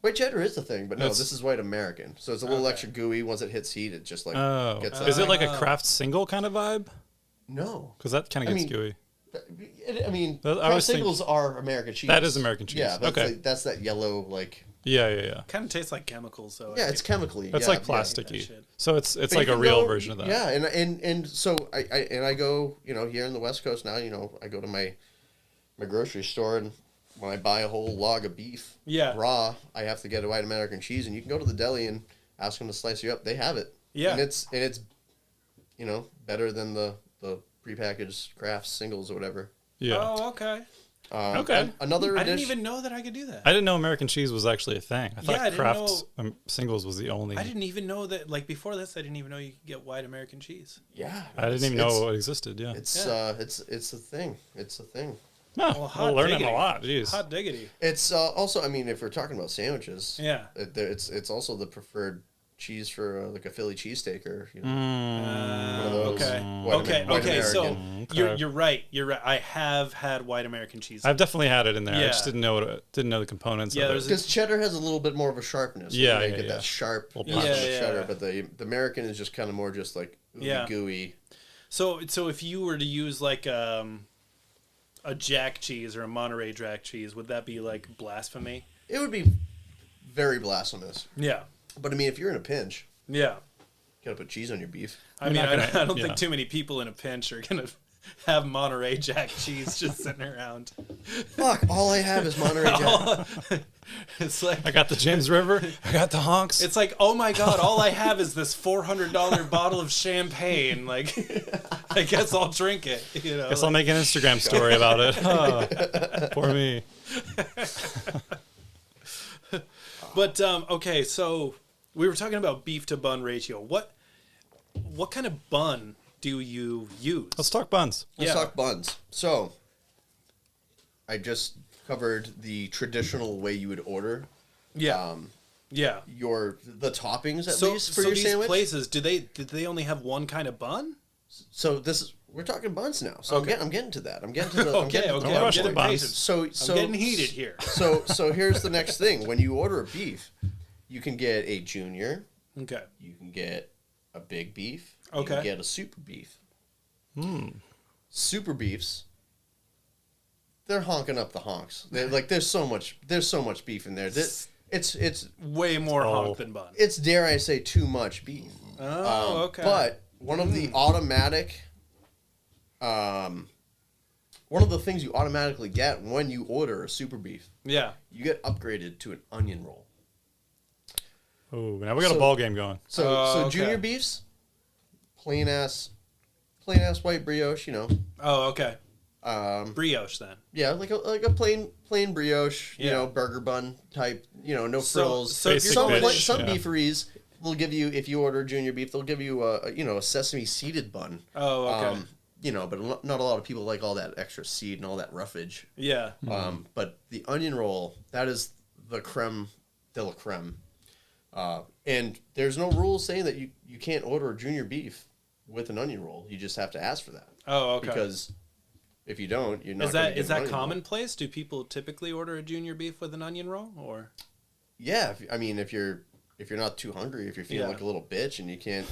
White cheddar is the thing, but no, It's- this is white American. So it's a little extra gooey. Once it hits heat, it just like gets. Is it like a craft single kind of vibe? No, Because that kind of gets gooey. I mean, I craft was thinking- singles are American cheese. That is American cheese. Yeah, but Okay. that's that yellow like. Yeah. Kind of tastes like chemicals, so Yeah, it's chemically. It's yeah, like yeah. plasticky. shit. So it's But like you a can real go- version of that. Yeah, and so I go, here in the West Coast now, I go to my grocery store, and when I buy a whole log of beef raw, I have to get a white American cheese, and you can go to the deli and ask them to slice you up. They have it. Yeah. And it's better than the prepackaged Kraft singles or whatever. Yeah. Oh, okay. Okay. Another I didn't dish. even know that I could do that. I didn't know American cheese was actually a thing. I thought I didn't Kraft singles was the only. I didn't even know that. Like before this, I didn't even know you could get white American cheese. Yeah. I didn't even know it existed. Yeah. It's a thing. It's a thing. No, Well, hot we're learning diggity. a lot. Jeez. Hot diggity. It's also, I mean, if we're talking about sandwiches, Yeah. it's also the preferred cheese for like a Philly cheesesteak or Mm. one of those. Okay. White Okay. So American. you're right. You're right. I have had white American cheese. I've definitely had it in there. I Yeah. just didn't know the components. Yeah, of there's it. Because cheddar has a little bit more of a sharpness. Yeah, you yeah, get yeah. that sharp Little punch punch. of Yeah, cheddar, yeah. but the American is just kind of more just like ooey Yeah. gooey. So if you were to use like a Jack cheese or a Monterey Jack cheese, would that be like blasphemy? It would be very blasphemous. Yeah. But I mean, if you're in a pinch, Yeah. you gotta put cheese on your beef. I mean, not gonna- I don't yeah. think too many people in a pinch are gonna have Monterey Jack cheese just sitting around. Fuck, all I have is Monterey Jack. It's like I got the James River. I got the Honks. it's like, oh my god, all I have is this $400 bottle of champagne. Like, I guess I'll drink it. Guess I'll make an Instagram story about it. Poor me. But okay, so we were talking about beef to bun ratio. What kind of bun do you use? Let's talk buns. Let's Yeah. talk buns. So, I just covered the traditional way you would order Yeah. Yeah. the toppings at So, least for so your these sandwich. places, did they only have one kind of bun? So we're talking buns now. So Okay. I'm getting to that. I'm getting to the. I'm Okay, getting, okay. Don't I'm rush the getting buns. patient. So I'm getting heated here. So here's the next thing. When you order a beef, you can get a junior. Okay. You can get a big beef. You Okay. can get a super beef. Super beefs. They're honking up the honks. They're like there's so much beef in there. It's Way more Oh. honk than bun. it's dare I say too much beef. Oh, okay. But one of the automatic, one of the things you automatically get when you order a super beef, yeah. you get upgraded to an onion roll. Oh, now we got a So- ball game going. So okay. junior beefs, plain ass white brioche. Oh, okay. Brioche then. Yeah, like a plain brioche. Yeah. Burger bun type. No So- frills. so if you're some going- some yeah. beeferys will give you, if you order junior beef, they'll give you a sesame seeded bun. Oh, okay. But not a lot of people like all that extra seed and all that roughage. Yeah. But the onion roll, that is the creme de la creme. And there's no rule saying that you can't order a junior beef with an onion roll. You just have to ask for that. Oh, okay. Because if you don't, you're not. Is gonna that get is an that onion roll. commonplace? Do people typically order a junior beef with an onion roll, or? Yeah, if you're not too hungry, if you're feeling Yeah. like a little bitch and you can't,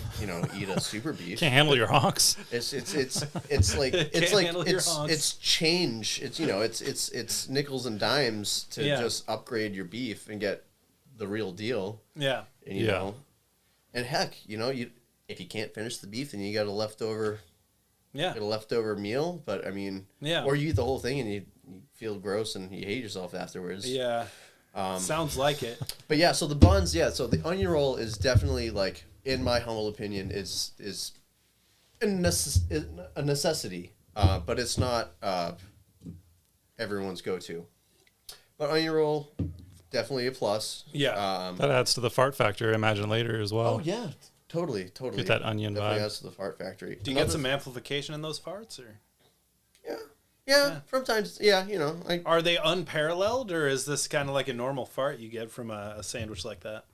eat a super beef. Can't handle your Honks. It's like handle your honks. it's change. It's nickels and dimes to Yeah. just upgrade your beef and get the real deal. Yeah. And Yeah. and heck, if you can't finish the beef, then you got a leftover Yeah. meal. But I mean, Yeah. or you eat the whole thing and you feel gross and you hate yourself afterwards. Yeah. Sounds like it. But yeah, so the buns, so the onion roll is definitely, like, in my humble opinion, is a necessity. But it's not everyone's go-to. But onion roll, definitely a plus. Yeah. That adds to the fart factor, I imagine, later as well. Oh yeah, totally. Get that onion Definitely vibe. adds to the fart factory. Do you get some amplification in those farts, or Yeah, from times, are they unparalleled, or is this kind of like a normal fart you get from a sandwich like that?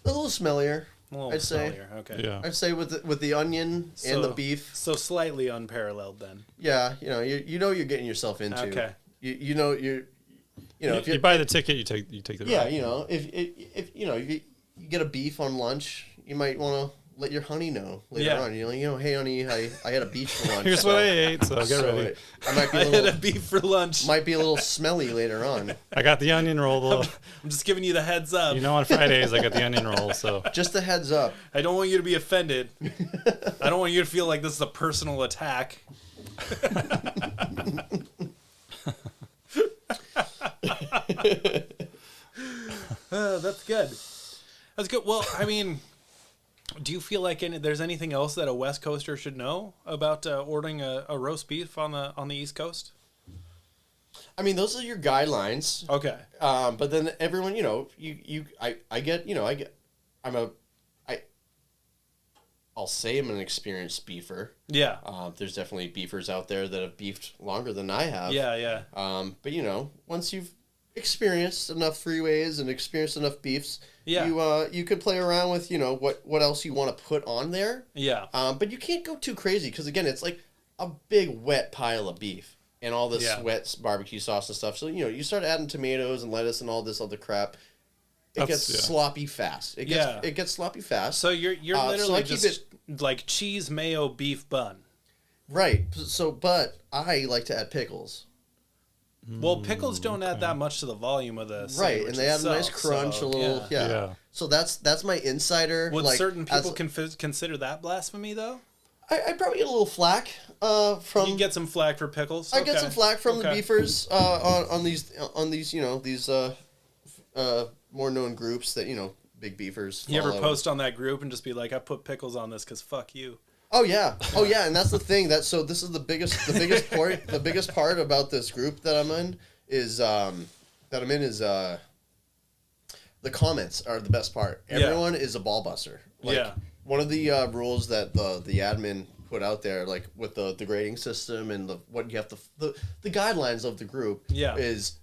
a little smellier. A little I'd say. smellier. Okay. Yeah. I'd say with the onion and the beef. So slightly unparalleled then. Yeah, you're getting yourself into. Okay. You if you buy the ticket, you take the yeah, ride. if you get a beef on lunch, you might want to let your honey know later on. Hey honey, I had a beef for lunch. Here's what I ate, so get ready. I might be I had a beef for lunch. Might be a little smelly later on. I got the onion roll though. I'm just giving you the heads up. On Fridays I got the onion roll, so Just a heads up. I don't want you to be offended. I don't want you to feel like this is a personal attack. That's good. That's good. Well, I mean, do you feel like there's anything else that a West Coaster should know about ordering a roast beef on the East Coast? I mean, those are your guidelines. Okay. But then everyone, I'll say I'm an experienced beefer. Yeah. There's definitely beefers out there that have beefed longer than I have. Yeah. But once you've experienced enough freeways and experienced enough beefs, you can play around with what else you want to put on there. Yeah. But you can't go too crazy because again, it's like a big wet pile of beef and all this wet barbecue sauce and stuff. So you start adding tomatoes and lettuce and all this other crap. It gets sloppy fast. It gets sloppy fast. So you're literally just like cheese, mayo, beef bun. Right. So, but I like to add pickles. Well, pickles don't add that much to the volume of the sandwich right, and they add a nice crunch, a little So that's my insider. Would certain people consider that blasphemy though? I probably get a little flack from. You get some flack for pickles. I get some flack from the beefers on these more known groups that big beefers. You ever post on that group and just be like, I put pickles on this because fuck you. Oh yeah, and that's the thing. This is the biggest part. The biggest part about this group that I'm in is the comments are the best part. Everyone is a ball buster. One of the rules that the admin put out there, like with the grading system and what you have the guidelines of the group is.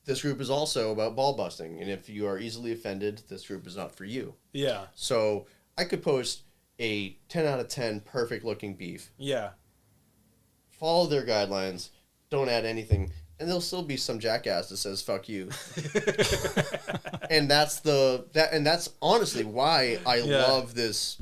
This group is also about ball busting, and if you are easily offended, this group is not for you. Yeah. So I could post a 10 out of 10 perfect looking beef. Yeah. Follow their guidelines. Don't add anything. And there'll still be some jackass that says fuck you. and that's honestly why I love this.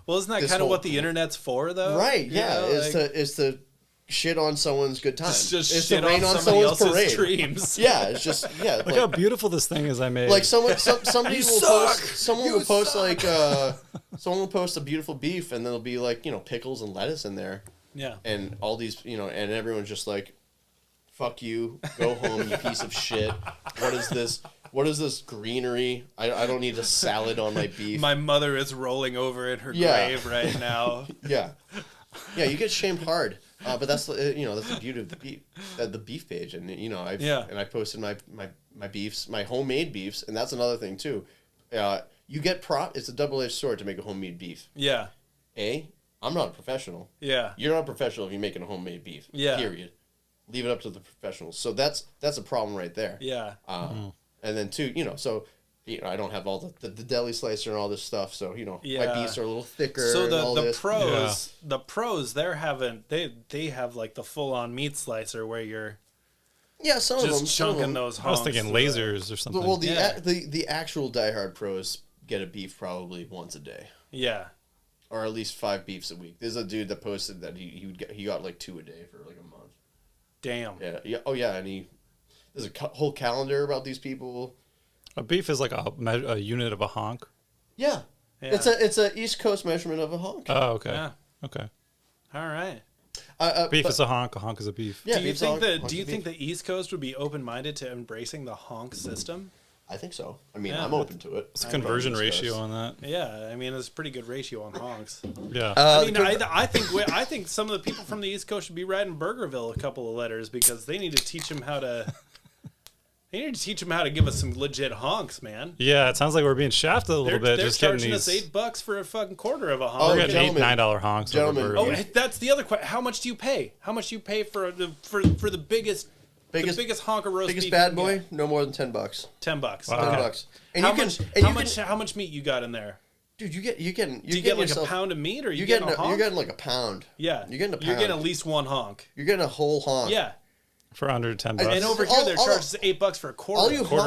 Well, isn't that kind of what the internet's for though? Right, yeah. Is to shit on someone's good time. It's shit to rain on someone's parade. Dreams. Yeah, it's just Look how beautiful this thing is I made. Like somebody will post someone will post a beautiful beef and there'll be like, pickles and lettuce in there. Yeah. And all these, and everyone's just like, fuck you, go home, you piece of shit. What is this? What is this greenery? I don't need a salad on my beef. My mother is rolling over in her grave right now. Yeah, you get shamed hard. But that's that's the beauty of the beef page, and I posted my beefs, my homemade beefs, and that's another thing too. You get it's a double-edged sword to make a homemade beef. Yeah. I'm not a professional. Yeah. You're not a professional if you're making a homemade beef. Yeah. Period. Leave it up to the professionals. So that's a problem right there. Yeah. And then two, I don't have all the deli slicer and all this stuff, so my beefs are a little thicker. So the pros they have like the full on meat slicer where you're some of them just chunking those honks. I was thinking lasers or something. Well, the actual diehard pros get a beef probably once a day. Yeah, or at least 5 beefs a week. There's a dude that posted that he got like 2 a day for like a month. Damn. Yeah. Oh yeah, and there's a whole calendar about these people. A beef is like a unit of a honk. Yeah. It's a East Coast measurement of a honk. Oh, okay. Yeah. Okay. All right. Beef is a honk is a beef. Yeah, do you think the East Coast would be open-minded to embracing the honk system? I think so. I mean, I'm open to it. It's a conversion ratio on that. Yeah, I mean, it's a pretty good ratio on honks. Yeah. I think some of the people from the East Coast should be writing Burgerville a couple of letters because they need to teach them how to. They need to teach them how to give us some legit honks, man. Yeah, it sounds like we're being shafted a little bit. They're just charging us $8 for a fucking quarter of a honk. We're getting $8-9 honks. Gentlemen. Oh, that's the other question. How much do you pay? How much do you pay for the biggest honk of roast beef? Biggest bad boy? No more than $10. $10. Wow. $10. And how much meat you got in there? Dude, you get like a pound of meat, or you're getting like a pound. Yeah, you're getting a pound. You're getting at least one honk. You're getting a whole honk. Yeah. For under $10. And over here, they're charged $8 for a quarter.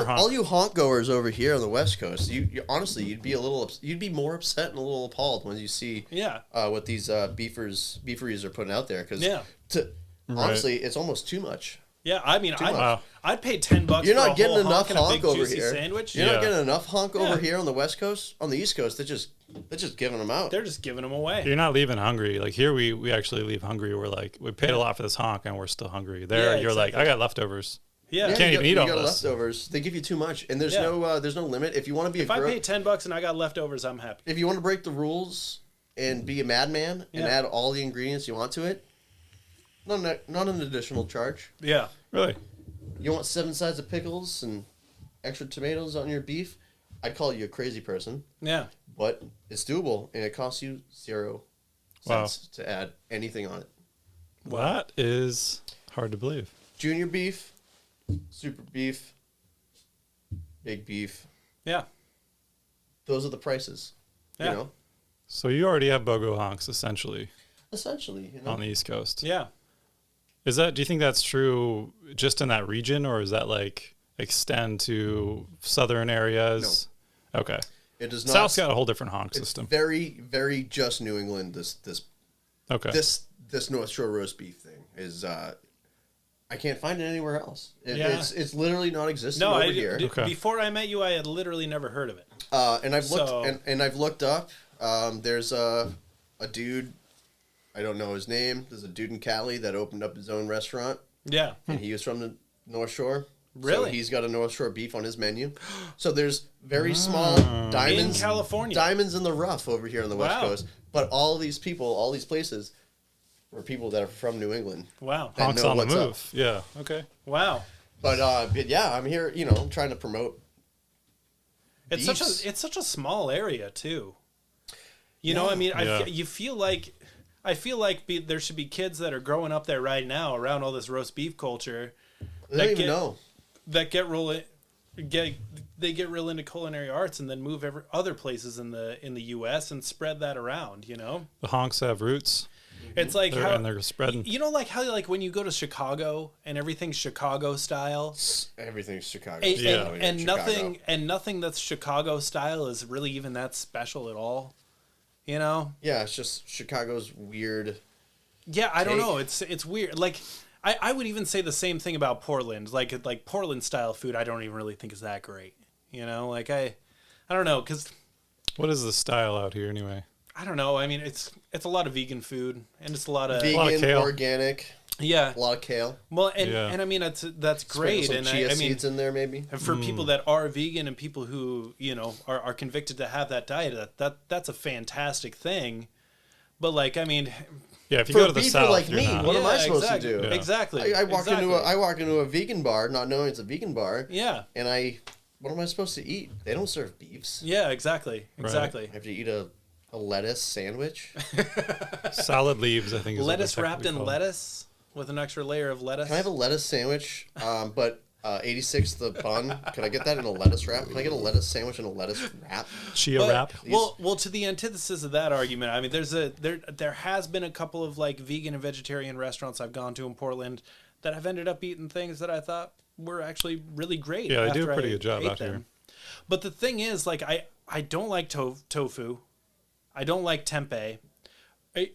All you honk goers over here on the West Coast, you honestly, you'd be more upset and a little appalled when you see what these beeferys are putting out there, because honestly, it's almost too much. Yeah, I mean, I'd pay $10. You're not getting whole enough honk over here. Sandwich. You're not getting enough honk over here on the West Coast. On the East Coast, they're just giving them out. They're just giving them away. You're not leaving hungry. Like here, we actually leave hungry. We're like, we paid a lot for this honk, and we're still hungry. There, you're like, I got leftovers. Yeah, you can't even eat all this. Leftovers. They give you too much, and there's no limit. If you want to be, if I pay $10 and I got leftovers, I'm happy. If you want to break the rules and be a madman and add all the ingredients you want to it, not an additional charge. Yeah, really. You want 7 sides of pickles and extra tomatoes on your beef? I'd call you a crazy person. Yeah. But it's doable, and it costs you 0 cents to add anything on it. That is hard to believe. Junior beef, super beef, big beef. Yeah. Those are the prices. Yeah. You know? So you already have BOGO honks, essentially. Essentially. You know? On the East Coast. Yeah. Do you think that's true just in that region, or is that like extend to southern areas? No. Okay. It does not. South's got a whole different honk system. Very, very just New England. This North Shore roast beef thing is. I can't find it anywhere else. It's literally not existing over here. Before I met you, I had literally never heard of it. And I've looked up. There's a dude. I don't know his name. There's a dude in Cali that opened up his own restaurant. Yeah. And he was from the North Shore. Really? So he's got a North Shore beef on his menu. So there's very small diamonds. In California. Diamonds in the rough over here on the West Coast. But all these people, all these places, were people that are from New England. Wow. Honks on the move. Up. Yeah. Okay. Wow. But yeah, I'm here, I'm trying to promote It's such a small area too. You know, I mean, I feel like there should be kids that are growing up there right now around all this roast beef culture. They don't even know. That get real into culinary arts and then move other places in the U.S. and spread that around. You know, the honks have roots. It's like they're spreading. You know, like how when you go to Chicago and everything's Chicago style. Everything's Chicago. And nothing that's Chicago style is really even that special at all. You know? Yeah, it's just Chicago's weird. Yeah, I don't know. It's weird. Like I would even say the same thing about Portland. Like Portland style food, I don't even really think is that great. You know, like I don't know, because what is the style out here anyway? I don't know. I mean, it's a lot of vegan food, and it's a lot of vegan, kale. Organic. Yeah, a lot of kale. Well, and I mean that's great. Some and chia I mean, seeds in there maybe. And for people that are vegan and people who are convicted to have that diet, that's a fantastic thing. But like, I mean, yeah, if you go to the South, like me, what am I supposed to do? Yeah. Exactly. I walk into a vegan bar, not knowing it's a vegan bar. Yeah. And what am I supposed to eat? They don't serve beefs. Yeah, exactly. Exactly. I have to eat a lettuce sandwich. Salad leaves, I think. Is lettuce wrapped in lettuce with an extra layer of lettuce. Can I have a lettuce sandwich? But 86 the bun. Can I get that in a lettuce wrap? Can I get a lettuce sandwich in a lettuce wrap? Chia wrap. Well, to the antithesis of that argument, I mean, there has been a couple of like vegan and vegetarian restaurants I've gone to in Portland that I've ended up eating things that I thought were actually really great. Yeah, they do a pretty good job out here. But the thing is, like, I don't like tofu. I don't like tempeh.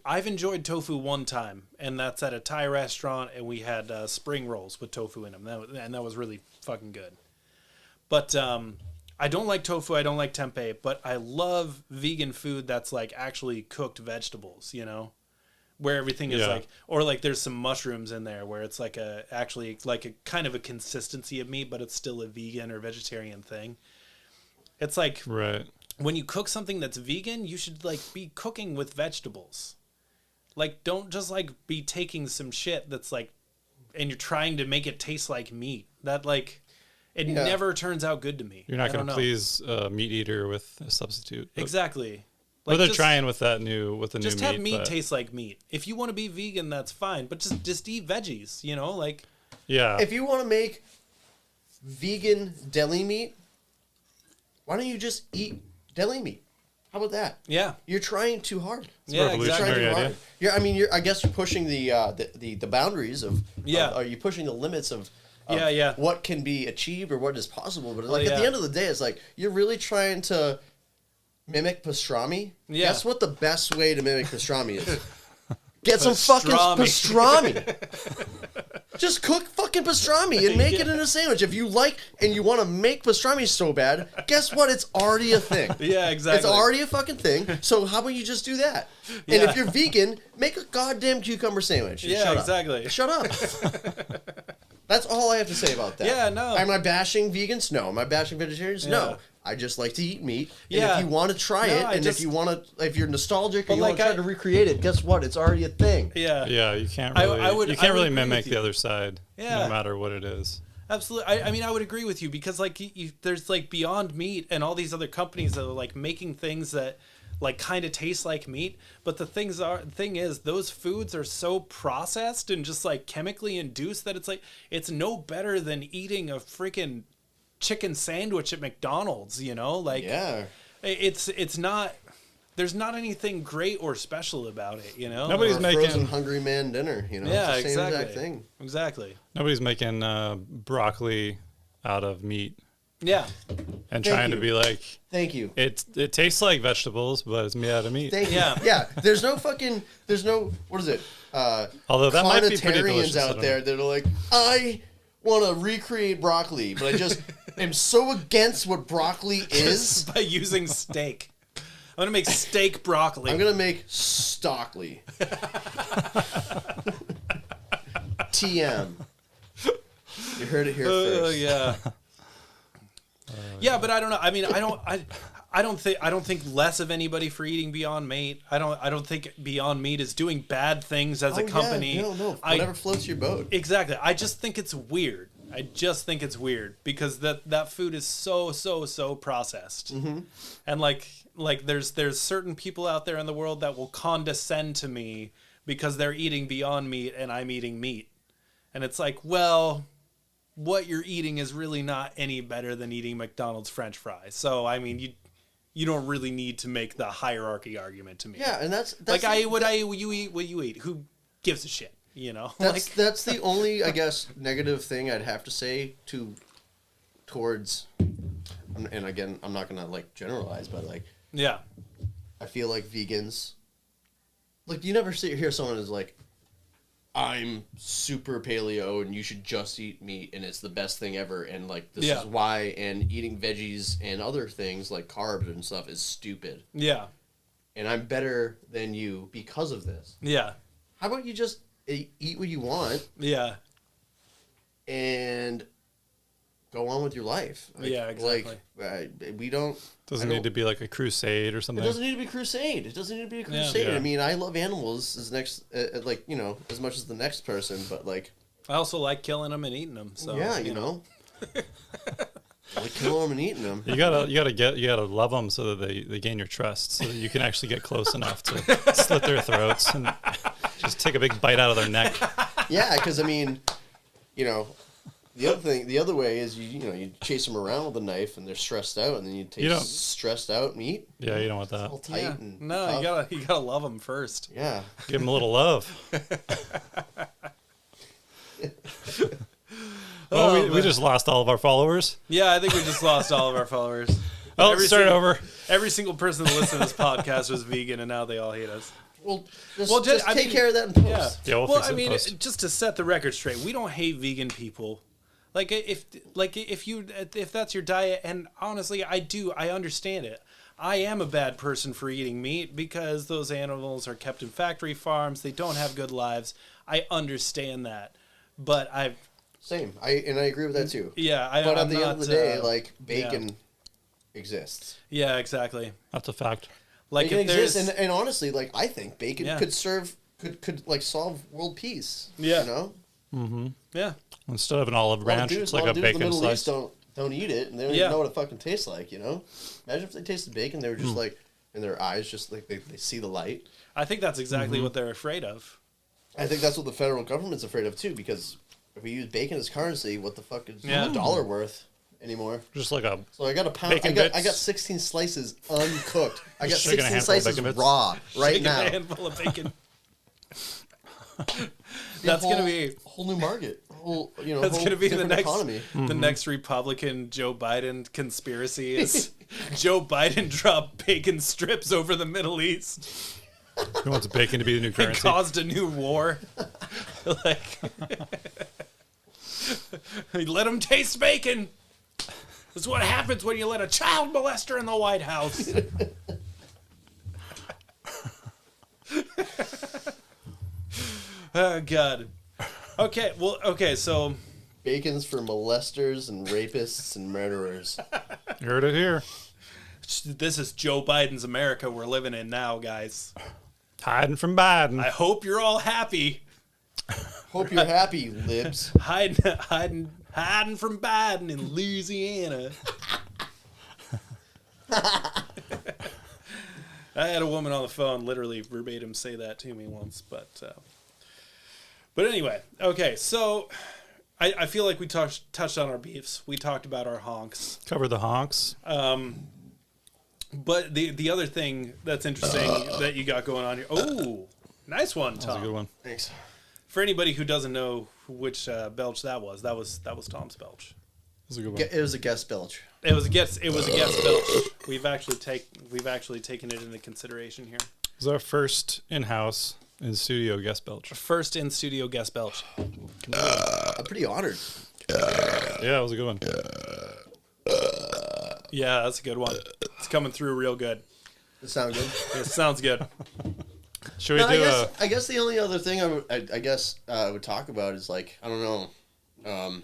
I've enjoyed tofu one time, and that's at a Thai restaurant, and we had spring rolls with tofu in them, and that was really fucking good. But I don't like tofu, I don't like tempeh, but I love vegan food that's like actually cooked vegetables, you know, where everything is like, or like there's some mushrooms in there where it's like actually a kind of a consistency of meat, but it's still a vegan or vegetarian thing. It's like, right. When you cook something that's vegan, you should like be cooking with vegetables. Like, don't just like be taking some shit that's like, and you're trying to make it taste like meat. That like, it never turns out good to me. You're not going to please a meat eater with a substitute. Exactly. Like, they're trying with the new meat. Just have meat taste like meat. If you want to be vegan, that's fine. But just eat veggies. You know, like. Yeah. If you want to make vegan deli meat, why don't you just eat deli meat? How about that? Yeah. You're trying too hard. Yeah, revolutionary exactly. idea. Yeah, I mean, I guess you're pushing the boundaries of. Yeah. Are you pushing the limits of? Yeah. What can be achieved or what is possible? But like yeah. at the end of the day, it's like you're really trying to mimic pastrami. Yeah. Guess what the best way to mimic pastrami is? Get some fucking pastrami. Just cook fucking pastrami and make it in a sandwich. If you like and you want to make pastrami so bad, guess what? It's already a thing. Yeah, exactly. It's already a fucking thing. So how about you just do that? And Yeah. if you're vegan, make a goddamn cucumber sandwich. Yeah, Shut exactly. Up. Shut up. That's all I have to say about that. Yeah, no. Am I bashing vegans? No. Am I bashing vegetarians? Yeah. No. I just like to eat meat. Yeah. And if you want to try No, it, I and just- if you're nostalgic But and you want like to try I- to recreate it, guess what? It's already a thing. Yeah. Yeah, you can't I really, would- you I can't would really agree mimic with the you. other side, Yeah. no matter what it is. Absolutely. I mean, I would agree with you because like there's like Beyond Meat and all these other companies that are like making things that like kind of taste like meat, but the thing is those foods are so processed and just like chemically induced that it's no better than eating a freaking chicken sandwich at McDonald's, you know? Like Yeah. it's not there's not anything great or special about it, you know? Nobody's Or a making- frozen hungry man dinner. You know, Yeah, it's the same exactly. exact thing. Exactly. Nobody's making broccoli out of meat Yeah. and Thank trying you. to be like, Thank you. it tastes like vegetables, but it's made out of meat. Thank you. Yeah. Yeah. There's no what is it? Although that might be pretty Carnitarians delicious. I out don't there know. that are like, I want to recreate broccoli, but I just am so against what broccoli is. By using steak. I'm gonna make steak broccoli. I'm gonna make Stockley. TM. You heard it here first. Yeah. Yeah, but I don't know. I mean, I don't think less of anybody for eating Beyond Meat. I don't think Beyond Meat is doing bad things as a company. Yeah, no. Whatever floats your boat. Exactly. I just think it's weird. Because that food is so processed. Mm-hmm. And like there's certain people out there in the world that will condescend to me because they're eating Beyond Meat and I'm eating meat. And it's like, well, what you're eating is really not any better than eating McDonald's French fries. So I mean, you don't really need to make the hierarchy argument to me. Yeah, and that's like I you eat what you eat. Who gives a shit? You know, that's the only, I guess, negative thing I'd have to say towards. And again, I'm not gonna like generalize, but like, yeah, I feel like vegans. Like you never hear someone is like, I'm super paleo and you should just eat meat and it's the best thing ever and like this is why, and eating veggies and other things like carbs and stuff is stupid. Yeah. And I'm better than you because of this. Yeah. How about you just eat what you want? Yeah. And go on with your life. Like, Yeah, exactly. We don't... Doesn't need to be like a crusade or It something. doesn't need to be a crusade. It doesn't need to be a crusade. Yeah. I mean, I love animals as as much as the next person, but like... I also like killing them and eating them. So yeah, you know. Like killing them and eating them. You gotta love them so that they gain your trust, so that you can actually get close enough to slit their throats and just take a big bite out of their neck. Yeah, because I mean, you know, the other way is you chase them around with a knife and they're stressed out, and then you take stressed out meat. Yeah, you don't want that. All tight Yeah. and No, tough. you gotta love them first. Yeah. Give them a little love. Well, we just lost all of our followers. Yeah, I think we just lost all of our followers. Oh, start over. Every single person that listened to this podcast was vegan, and now they all hate us. Well, just I take mean, care of that in post. Yeah. Yeah, we'll fix it in post. Just to set the record straight, we don't hate vegan people. If that's your diet, and honestly, I understand it. I am a bad person for eating meat because those animals are kept in factory farms. They don't have good lives. I understand that, but Same. I agree with that too. Yeah, but I'm at the end not, of the day, like bacon exists. Yeah, exactly. That's a fact. Like Bacon if there's, exists, and honestly, like I think bacon Yeah. could like solve world peace. Yeah. You know. Mm-hmm. yeah, Instead of an olive branch, it's like a dudes in bacon the Middle slice. East don't eat it, and they don't even know what it fucking tastes like. You know. Imagine if they tasted bacon, they were just like, in their eyes, just like they see the light. I think that's exactly what they're afraid of. I think that's what the federal government's afraid of too, because if we use bacon as currency, what the fuck is Yeah. the dollar worth? anymore. Just like a So I got a pound. bacon I got bits. 16 slices uncooked. I got Just shaking a 16 handful of slices bacon bits. raw right Shaking now. a handful of bacon. Be a That's gonna be a whole new market. Whole, that's whole gonna be the different next economy. the next Republican Joe Biden conspiracy is Joe Biden dropped bacon strips over the Middle East Who wants bacon to be the new and currency? caused a new war. Like, let them taste bacon. This is what happens when you let a child molester in the White House. Oh God. Okay, so Bacon's for molesters and rapists and murderers. You heard it here. this is Joe Biden's America we're living in now, guys. Hiding from Biden. I hope you're all happy. Hope you're happy, libs. Hiding from Biden in Louisiana. I had a woman on the phone literally verbatim say that to me once, but anyway, okay, so I feel like we touched on our beefs. We talked about our honks. Cover the honks. But the other thing that's interesting that you got going on here. Oh, nice one, Tom. That was a good one. Thanks. For anybody who doesn't know which belch that was Tom's belch. That was a good one. It was a guest belch. It was a guest belch. We've actually taken it into consideration here. It was our first in-house, in-studio guest belch. First in studio guest belch. I'm pretty honored. Yeah, it was a good one. Yeah, that's a good one. It's coming through real good. Does it sound good? It sounds good. Should we No, do I guess the only other thing I would talk about is like, I don't know. You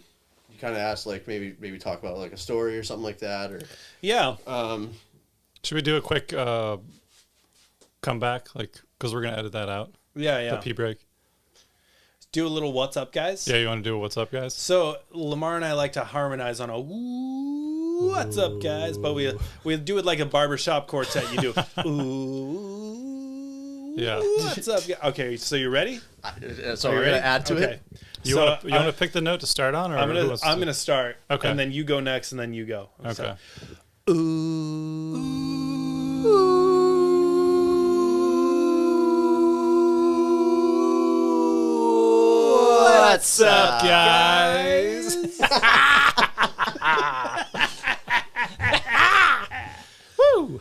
kind of asked like maybe talk about like a story or something like that, or Yeah. should we do a quick comeback, like, because we're gonna edit that out, Yeah. the pee break? Do a little what's up, guys. Yeah, you want to do a what's up, guys? So Lamar and I like to harmonize on a "Ooh, what's up, guys?" But we do it like a barbershop quartet. You do "Ooh, Yeah. what's up?" Okay, so you ready? so Are you we're ready? gonna add to Okay. it. You So want to pick the note to start on, or I'm who wants to? gonna start. Okay. And then you go next, and then you go. Okay. What's up, guys? Woo!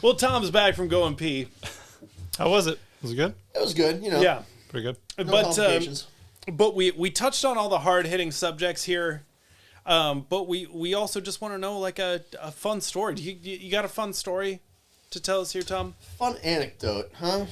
Well, Tom's back from going pee. How was it? Was it good? It was good, you know. Yeah, Pretty good. No but complications. we touched on all the hard hitting subjects here. But we also just want to know like a fun story. You got a fun story to tell us here, Tom? Fun anecdote, huh?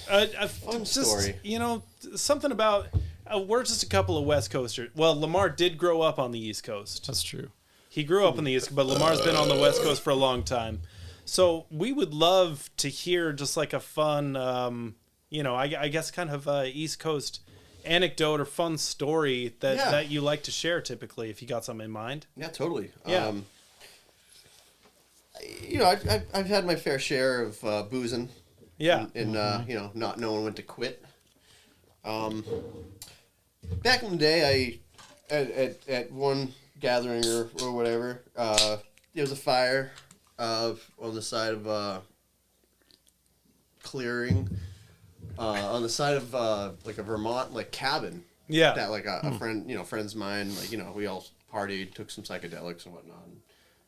Fun story. You know, something about. We're just a couple of West Coasters. Well, Lamar did grow up on the East Coast. That's true. He grew up on the East, but Lamar's been on the West Coast for a long time. So we would love to hear just like a fun, I guess kind of East Coast anecdote or fun story that you like to share typically, if you got something in mind. Yeah, totally. Yeah. I've had my fair share of boozing. Yeah. And not knowing when to quit. Back in the day, at one gathering or whatever, there was a fire on the side of a clearing, on the side of like a Vermont like cabin. Yeah. That like a friends of mine, like we all partied, took some psychedelics and whatnot.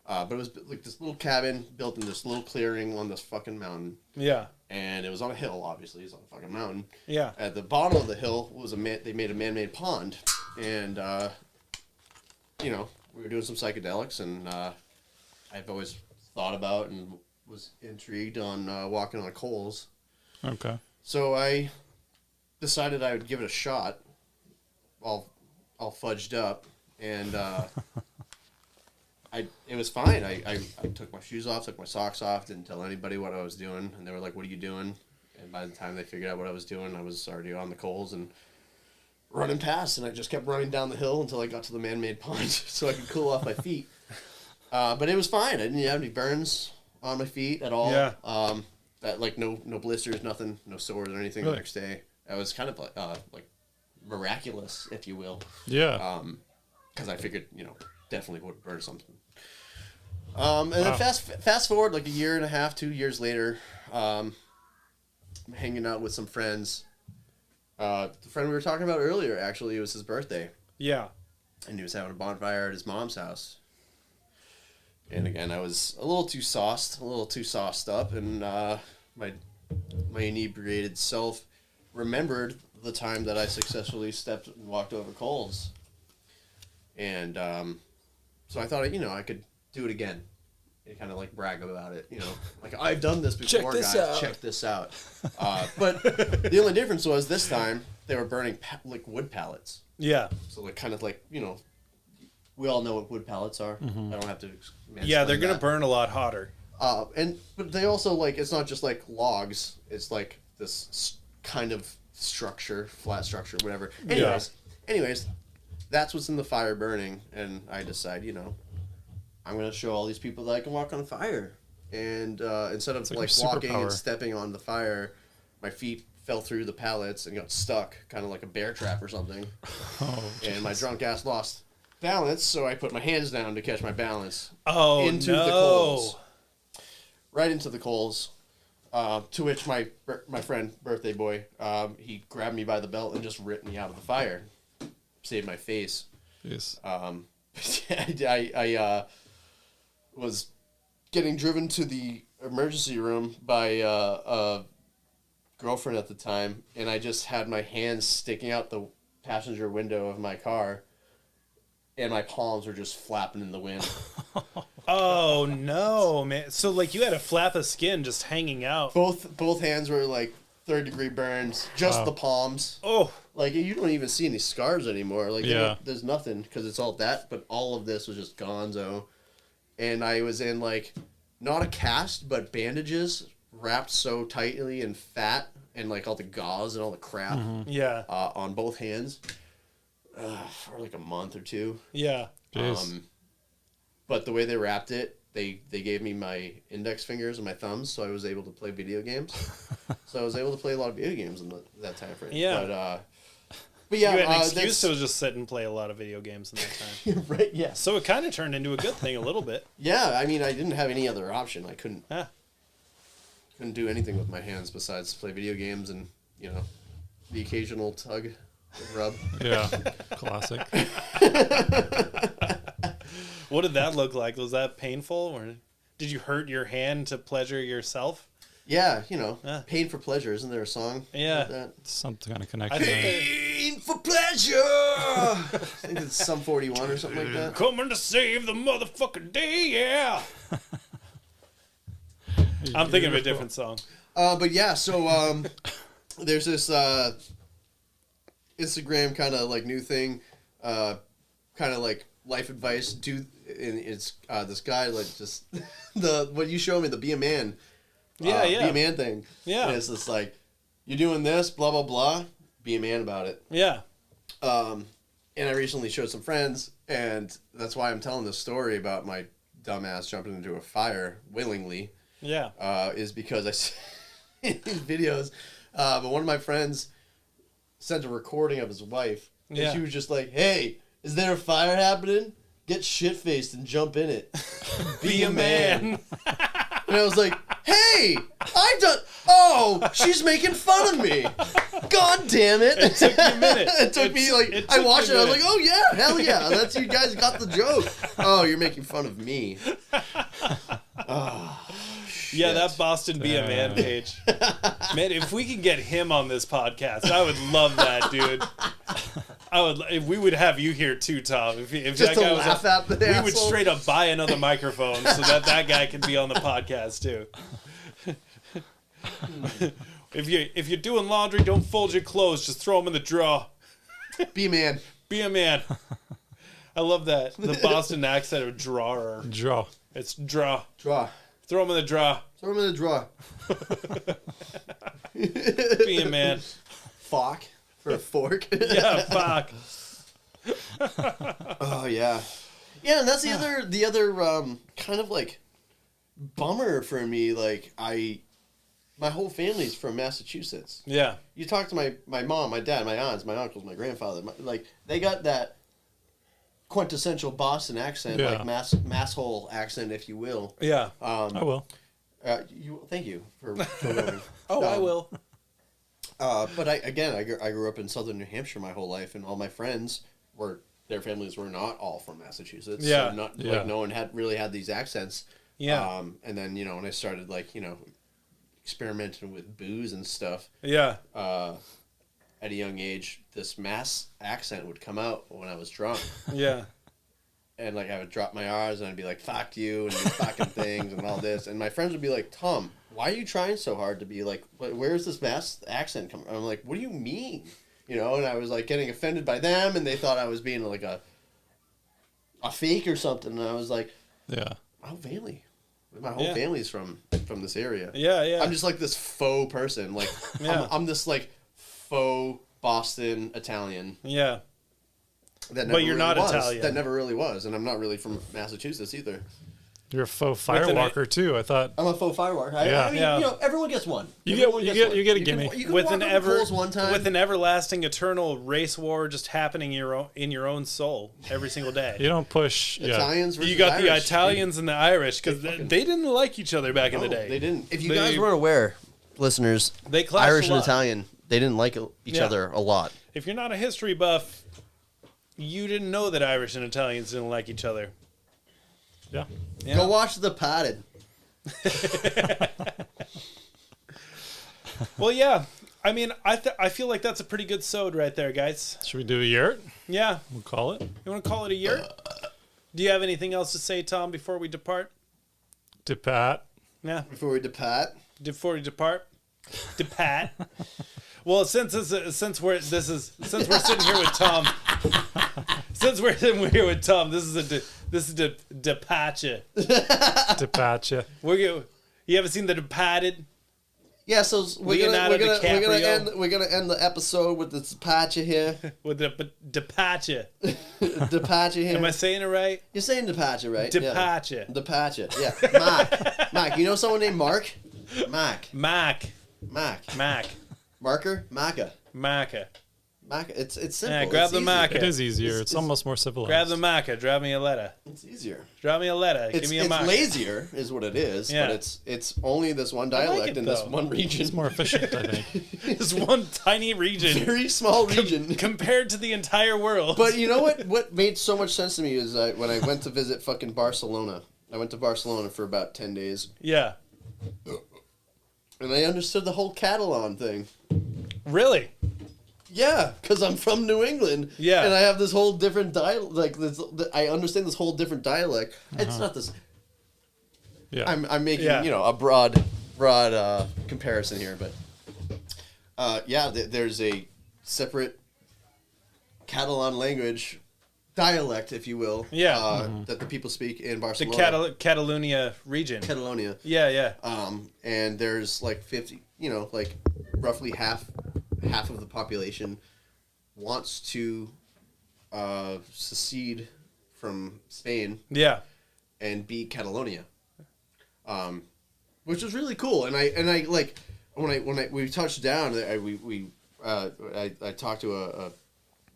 But it was like this little cabin built in this little clearing on this fucking mountain. Yeah. And it was on a hill, obviously. It's on a fucking mountain. Yeah. At the bottom of the hill was they made a man-made pond. And, we were doing some psychedelics, and I've always thought about and was intrigued on walking on coals. Okay. So I decided I would give it a shot, all fudged up, and it was fine. I took my shoes off, took my socks off, didn't tell anybody what I was doing, and they were like, "What are you doing?" And by the time they figured out what I was doing, I was already on the coals and running past, and I just kept running down the hill until I got to the man-made pond so I could cool off my feet. But it was fine. I didn't have any burns on my feet at all. Yeah. No blisters, nothing, no sores or anything Really? the next day. It was kind of like miraculous, if you will. Yeah. Because I figured, definitely would burn something. And then fast forward like a year and a half, 2 years later, I'm hanging out with some friends. The friend we were talking about earlier, actually, it was his birthday. Yeah. And he was having a bonfire at his mom's house. And again, I was a little too sauced up, and my inebriated self remembered the time that I successfully stepped and walked over coals. And so I thought, I could do it again and kind of like brag about it, like I've done this before, guys. Check this out. But the only difference was this time they were burning like wood pallets. Yeah. So like kind of like, we all know what wood pallets are. I don't have to. Yeah, they're gonna burn a lot hotter. But they also like, it's not just like logs. It's like this kind of structure, flat structure, whatever. Anyways, that's what's in the fire burning, and I decide, I'm going to show all these people that I can walk on fire. And instead of like walking and stepping on the fire, my feet fell through the pallets and got stuck, kind of like a bear trap or something. And my drunk ass lost balance, so I put my hands down to catch my balance. Into the coals. Right into the coals. To which my friend, birthday boy, he grabbed me by the belt and just ripped me out of the fire. Saved my face. Yes. I was getting driven to the emergency room by a girlfriend at the time, and I just had my hands sticking out the passenger window of my car, and my palms were just flapping in the wind. Oh no, man! So like you had a flap of skin just hanging out. Both hands were like 3rd-degree burns, just the palms. Oh, like you don't even see any scars anymore. Like there's nothing because it's all that, but all of this was just gonzo. And I was in like not a cast, but bandages wrapped so tightly in fat and like all the gauze and all the crap. Yeah. On both hands for like a month or two. Yeah. But the way they wrapped it, they gave me my index fingers and my thumbs, so I was able to play video games. So I was able to play a lot of video games in that time frame. Yeah. But yeah, you had an excuse to just sit and play a lot of video games in that time. Right, yeah. So it kind of turned into a good thing a little bit. Yeah, I mean, I didn't have any other option. I couldn't do anything with my hands besides play video games and, the occasional tug, rub. Yeah, classic. What did that look like? Was that painful, or did you hurt your hand to pleasure yourself? Yeah, pain for pleasure. Isn't there a song? Yeah. Like that? Some kind of connection. Pain for pleasure! I think it's Sum 41 or something like that. Coming to save the motherfucking day, yeah! I'm thinking of a different song. But yeah, so there's this Instagram kind of like new thing, kind of like life advice. It's this guy like just what you showed me, the Be a Man. Be a man thing. Yeah. And it's just like, you're doing this, blah, blah, blah. Be a man about it. Yeah. And I recently showed some friends, and that's why I'm telling this story about my dumbass jumping into a fire willingly. Yeah. Is because I see these videos. But one of my friends sent a recording of his wife, and she was just like, hey, is there a fire happening? Get shit-faced and jump in it. Be a man. And I was like, hey, I've done... Oh, she's making fun of me. God damn it. It took me a minute. It took me, like... I watched it, I was like, oh, yeah, hell yeah. That's... You guys got the joke. Oh, you're making fun of me. Oh, shit. Yeah, that Boston Be a Man page. Man, if we can get him on this podcast, I would love that, dude. If we would have you here too, Tom. If just that to guy laugh at the we asshole. would straight up buy another microphone so that guy can be on the podcast too. If you're doing laundry, don't fold your clothes. Just throw them in the drawer. Be a man. Be a man. I love that. The Boston accent of drawer. Draw. It's draw. Draw. Throw them in the drawer. Throw him in the drawer. Be a man. Fork. For a fork. Yeah, fuck. Oh, yeah. Yeah, and that's the other kind of like bummer for me. Like, I my whole family's from Massachusetts. Yeah. You talk to my mom, my dad, my aunts, my uncles, my grandfather. They got that quintessential Boston accent, like masshole accent, if you will. Yeah. I will. Thank you for knowing. I will. But I grew up in southern New Hampshire my whole life, and all my friends their families were not all from Massachusetts. Yeah. So like no one really had these accents. Yeah. And then, when I started experimenting with booze and stuff. Yeah. At a young age, this Mass accent would come out when I was drunk. Yeah. And I would drop my R's and I'd be like, fuck you, and these fucking things and all this. And my friends would be like, Tom, why are you trying so hard to be like, where's this Mass accent coming from? I'm like, what do you mean? And I was getting offended by them, and they thought I was being a fake or something. And I was like, yeah, my whole family. My whole family's from this area. Yeah, yeah. I'm just this faux person. I'm this faux Boston Italian. Yeah. But you're not Italian. That never really was, and I'm not really from Massachusetts either. You're a faux firewalker too. I thought I'm a faux firewalker. Yeah. I mean, everyone gets one. You get a gimme. You can with walk an on coals one time. with an everlasting eternal race war just happening in your own soul every single day. You don't push. Italians versus You got the Irish. Italians and the Irish because they didn't like each other back in the day. They didn't. If you guys weren't aware, listeners, They clashed Irish a lot. and Italian, they didn't like each other a lot. If you're not a history buff, you didn't know that Irish and Italians didn't like each other. Yeah. Yeah. Go watch The Potted. Well, yeah. I mean, I feel like that's a pretty good sode right there, guys. Should we do a yurt? Yeah. We'll call it. You want to call it a year? Do you have anything else to say, Tom, before we depart? Depat. Yeah. Before we depart. Before we depart? Depat. Well, since we're sitting here with Tom, this is departure. Depacha. You ever seen the Departed? Yeah, so we're Leonardo gonna end the episode with the departure here. With the departure. Departure here. Am I saying it right? You're saying departure, right? Departure. Yeah. Departure. Yeah. Mark. You know someone named Mark? Mark. Marker? Marker. It's simple. Yeah, grab it's the easy. marker. It is easier. It's almost more civilized. Grab the marker. Drop me a letter. It's easier. Drop me a letter. Give me a marker. It's lazier, is what it is. Yeah. But it's only this one dialect in this one region. It's more efficient, I think. This one tiny region. Very small region Compared to the entire world. But you know what made so much sense to me is when I went to visit fucking Barcelona. I went to Barcelona for about 10 days. Yeah. And I understood the whole Catalan thing. Really? Yeah, because I'm from New England. Yeah. And I have this whole different dialect. I understand this whole different dialect. It's not this. Yeah. I'm making, a broad comparison here. But, there's a separate Catalan language dialect, if you will. Yeah. That the people speak in The Barcelona. Catalonia region. Catalonia. Yeah, yeah. And there's 50, roughly half of the population wants to secede from Spain. Yeah. And be Catalonia, which was really cool. And I when we touched down, I talked to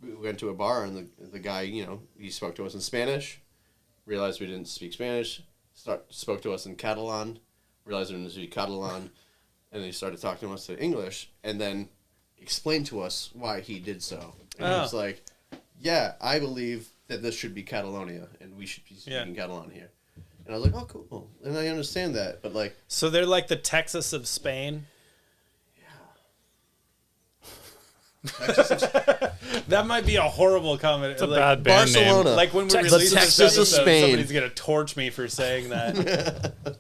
we went to a bar, and the guy, he spoke to us in Spanish, realized we didn't speak Spanish, spoke to us in Catalan, realized we didn't speak Catalan, and then he started talking to us in English, and then explained to us why he did so. And he was like, yeah, I believe that this should be Catalonia, and we should be speaking Catalan here. And I was like, oh, cool. And I understand that, but So they're like the Texas of Spain? That might be a horrible comment. It's a bad band Barcelona. name. Like when we Texas- release this Texas of episode, Spain. somebody's gonna torch me for saying that.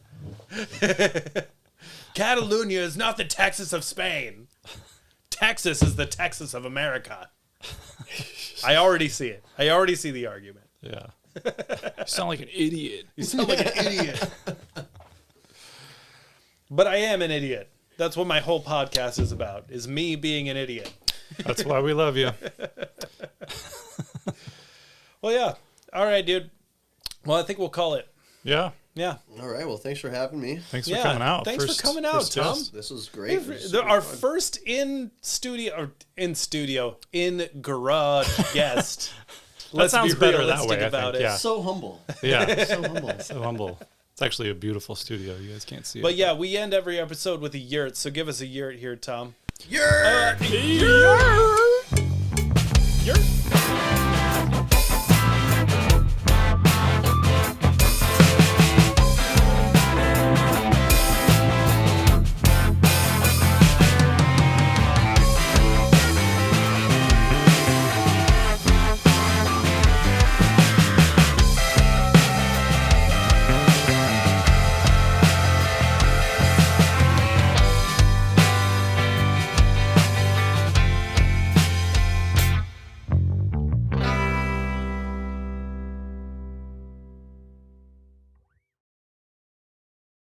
Catalonia is not the Texas of Spain. Texas is the Texas of America. I already see it. I already see the argument. Yeah. You sound like an idiot. You sound like an idiot. But I am an idiot. That's what my whole podcast is about, is me being an idiot. That's why we love you. Well, yeah. All right, dude. Well, I think we'll call it. Yeah. Yeah. All right. Well, thanks for having me. Thanks for coming out. Thanks for coming out, Tom. guest. This was great. Our first in garage guest. Let's sounds be better that realistic way, I about think, it. yeah. So humble. Yeah. So humble. So humble. It's actually a beautiful studio. You guys can't see it. But yeah, we end every episode with a yurt. So give us a yurt here, Tom. Yurt! Yurt!